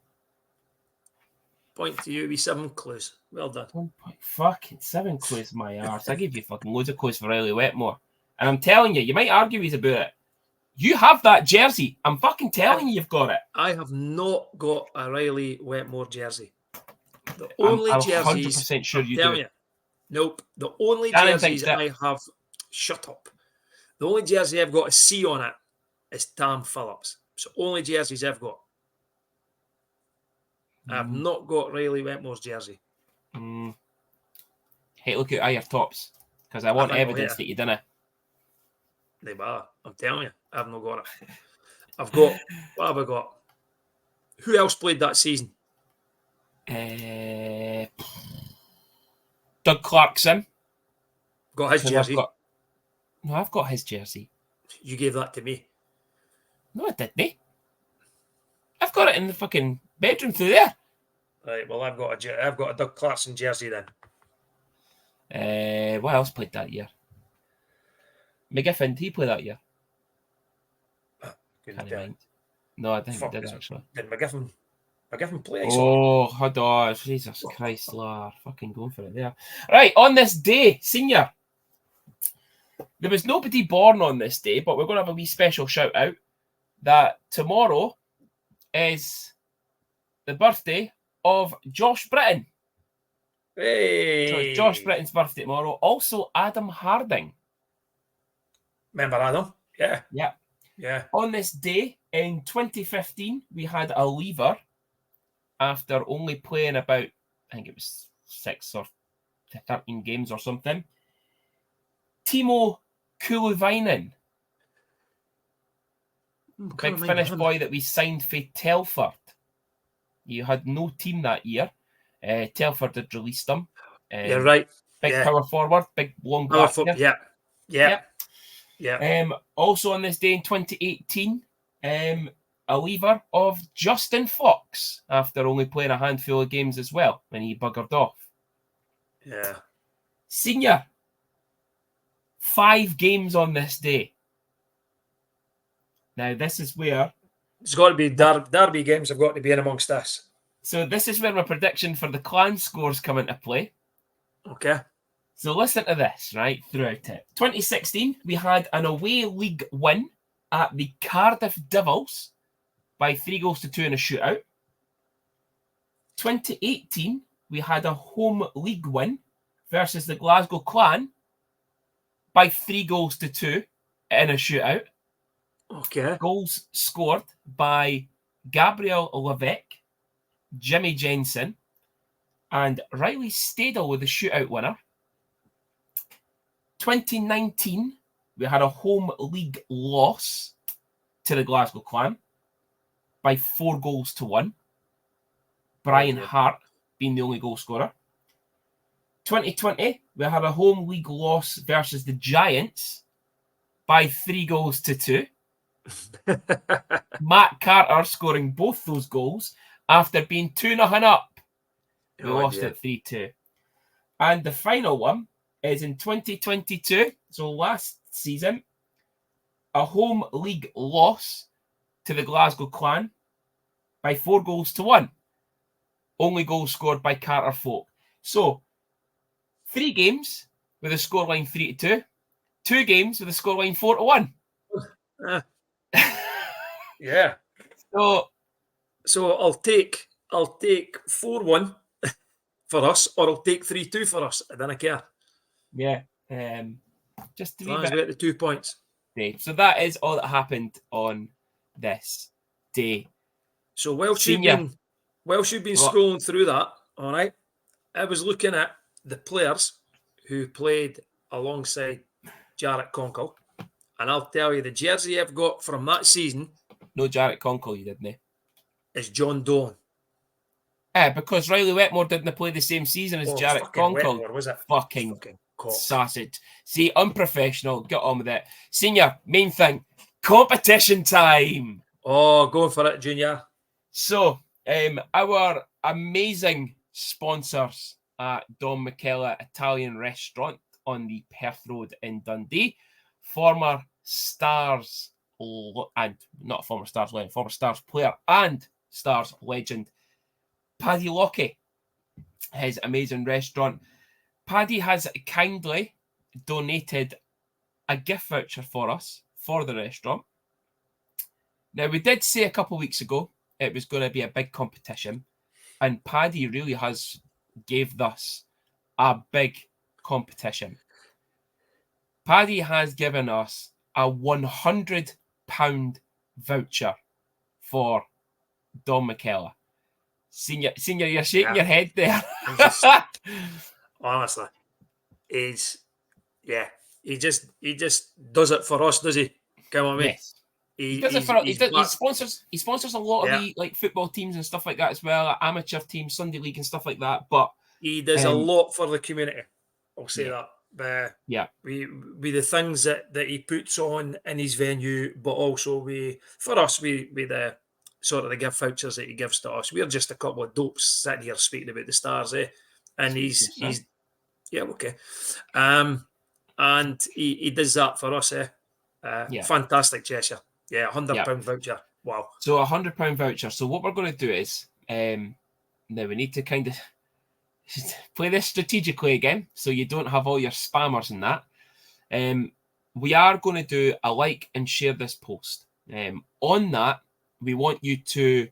Point to you. 7 clues. Well done. 1 point. Fucking 7 clues, my arse. I give you fucking loads of clues for Riley Wetmore. And I'm telling you, you might argue with us about it. You have that jersey. I'm fucking telling you, you've got it. I have not got a Riley Wetmore jersey. The only jerseys. 100% sure you do. Nope. The only jerseys I have. Shut up. The only jersey I've got a C on it is Tam Phillips. It's the only jerseys I've got. I've not got Riley Wetmore's jersey. Hey, look at your tops because I want evidence that you didn't. They are. I'm telling you, I've not got it. I've got. What have I got? Who else played that season? Doug Clarkson. Got his jersey. I've got his jersey. You gave that to me. No, I didn't. I've got it in the fucking bedroom through there. Right. Well, I've got a Doug Clarkson jersey then. What else played that year? McGiffin, did he play that year? Can't No, I think he did actually. Did McGiffin I give him place. Oh, hold on. Jesus Christ, Lar. Fucking going for it there. Right, on this day, senior. There was nobody born on this day, but we're going to have a wee special shout out that tomorrow is the birthday of Josh Britton. Hey! So it's Josh Britton's birthday tomorrow. Also, Adam Harding. Remember Adam? Yeah. Yeah. Yeah. On this day in 2015, we had a leaver after only playing about, I think it was 6 or 13 games or something. Timo Kuluvainen. Big Finnish boy that we signed for Telford. You had no team that year. Telford had released him. You're right. Big power forward, big long black hair. Yeah. Also on this day in 2018, a leaver of Justin Fox after only playing a handful of games as well when he buggered off. Yeah. Senior, 5 games on this day. Now, this is where... It's got to be derby games have got to be in amongst us. So this is where my prediction for the clan scores come into play. Okay. So listen to this, right, throughout it. 2016, we had an away league win at the Cardiff Devils by 3-2 in a shootout. 2018, we had a home league win versus the Glasgow Clan by 3-2 in a shootout. Okay. Goals scored by Gabriel Levesque, Jimmy Jensen, and Riley Stadel with the shootout winner. 2019, we had a home league loss to the Glasgow Clan by 4-1. Brian Hart being the only goal scorer. 2020, we had a home league loss versus the Giants by 3-2. Matt Carter scoring both those goals after being 2-0 up. We lost it 3-2. And the final one is in 2022, so last season, a home league loss to the Glasgow Clan by 4-1. Only goal scored by Carter Folk. So, 3 games with a scoreline 3-2, 2 games with a scoreline 4-1. Yeah. So I'll take 4-1 for us, or I'll take 3-2 for us. I don't care. Yeah. Just to be at the 2 points. So that is all that happened on this day. So whilst you've been scrolling through that, all right, I was looking at the players who played alongside Jarrett Conkle, and I'll tell you, the jersey I've got from that season. No Jarrett Conkle, you didn't. Is John Dolan. Because Riley Wetmore didn't play the same season as Jarrett Conkle. Wetmore, was it? Fucking sausage. See, unprofessional. Get on with it. Senior, main thing, competition time. Oh, going for it, Junior. So, our amazing sponsors at Don McKellar Italian Restaurant on the Perth Road in Dundee, former Stars, and not former Stars legend, former Stars player and Stars legend, Paddy Lockie, his amazing restaurant. Paddy has kindly donated a gift voucher for us for the restaurant. Now, we did say a couple of weeks ago it was going to be a big competition, and Paddy really has gave us a big competition. Paddy has given us a £100 voucher for Don McKellar. Senior, you're shaking your head there. Honestly, he just does it for us, does he? Come on, mate. Yes. He does it for us. He sponsors a lot of the football teams and stuff like that as well, like amateur teams, Sunday League and stuff like that. But he does a lot for the community. I'll say that. We the things that he puts on in his venue, but also for us, the sort of the gift vouchers that he gives to us. We're just a couple of dopes sitting here speaking about the Stars, and he's okay. And he does that for us, Fantastic gesture. Yeah, £100 voucher. Wow. So £100 voucher. So what we're going to do is Now we need to kind of play this strategically again, so you don't have all your spammers in that. We are going to do a like and share this post. On that, we want you to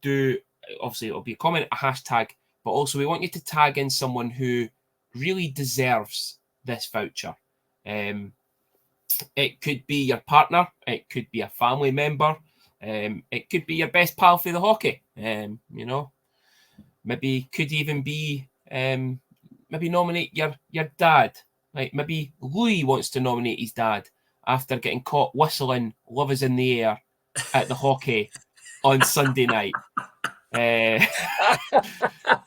do, obviously it'll be a comment, a hashtag, but also we want you to tag in someone who really deserves this voucher. It could be your partner, it could be a family member, it could be your best pal for the hockey. Maybe could even be maybe nominate your dad. Like maybe Louis wants to nominate his dad after getting caught whistling "Love Is in the Air" at the hockey on Sunday night.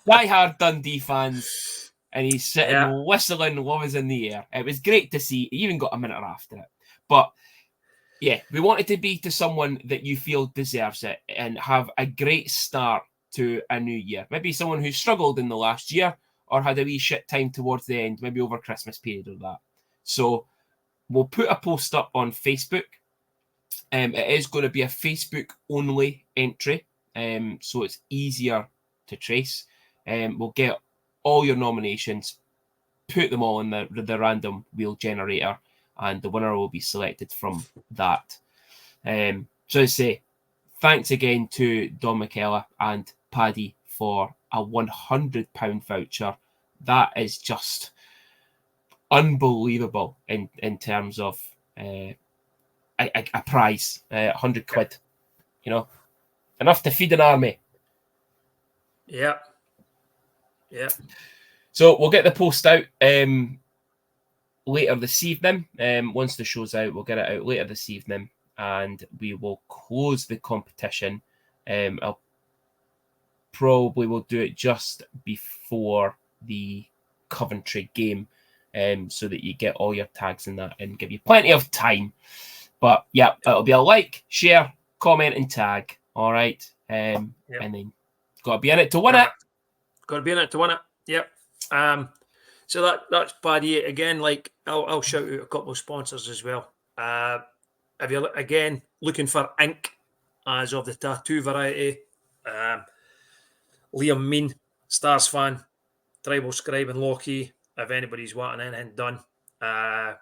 Die-hard Dundee fans, and he's sitting whistling "Love Is in the Air." It was great to see. He even got a minute after it. But yeah, we want it to be to someone that you feel deserves it and have a great start to a new year. Maybe someone who struggled in the last year or had a wee shit time towards the end, maybe over Christmas period or that. So we'll put a post up on Facebook. It is going to be a Facebook-only entry, so it's easier to trace. We'll get all your nominations, put them all in the random wheel generator, and the winner will be selected from that. So I say, thanks again to Don McKellar and Paddy for a £100 voucher. That is just unbelievable in terms of a prize, 100 quid, enough to feed an army. Yeah. So we'll get the post out later this evening. Once the show's out, we'll get it out later this evening, and we will close the competition. I'll probably will do it just before the Coventry game, so that you get all your tags in that and give you plenty of time. But yeah, it'll be a like, share, comment, and tag. All right, and then got to be in it to win it. Got to be in it to win it. Yep. So that's Paddy again. Like I'll shout out a couple of sponsors as well. If you're again looking for ink as of the tattoo variety, Liam Mean, Stars fan, Tribal Scribe and Lockheed. If anybody's wanting anything done, got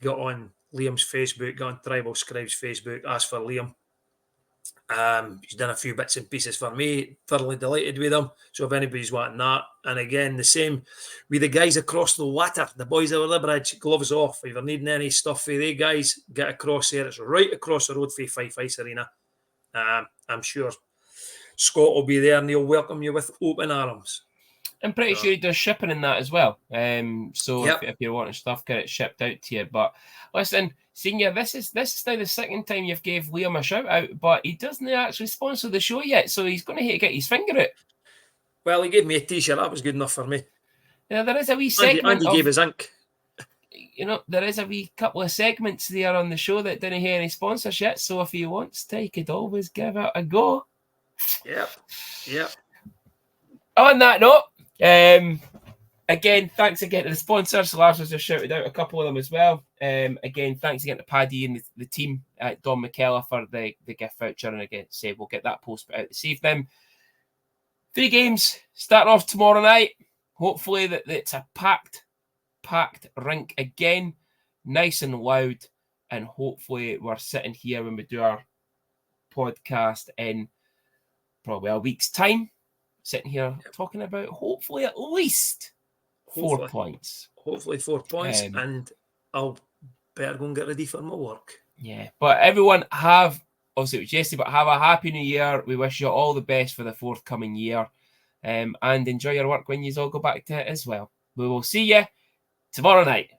on Liam's Facebook, got on Tribal Scribe's Facebook, ask for Liam. He's done a few bits and pieces for me. Thoroughly delighted with him. So if anybody's wanting that, and again the same with the guys across the water, the boys over the bridge, gloves off. If you're needing any stuff for they guys, get across there. It's right across the road from Fife Ice Arena. I'm sure Scott will be there and he'll welcome you with open arms. I'm pretty sure he does shipping in that as well. So if you're wanting stuff, get it shipped out to you. But listen, Senior, this is now the second time you've gave Liam a shout out, but he doesn't actually sponsor the show yet, so he's going to get his finger out. Well, he gave me a t-shirt. That was good enough for me. Yeah, there is a wee segment. And he gave his ink. There is a wee couple of segments there on the show that didn't hear any sponsors yet. So if he wants to, he could always give it a go. Yep. On that note, again, thanks again to the sponsors. Lars has just shouted out a couple of them as well. Again, thanks again to Paddy and the team at Don McKellar for the gift voucher. And again, we'll get that post out this evening. 3 games starting off tomorrow night. Hopefully that it's a packed rink again, nice and loud, and hopefully we're sitting here when we do our podcast in probably a week's time, sitting here talking about hopefully at least 4 points. Hopefully 4 points, and I'll better go and get ready for my work. Yeah, but everyone have a happy new year. We wish you all the best for the forthcoming year, and enjoy your work when you all go back to it as well. We will see you tomorrow night.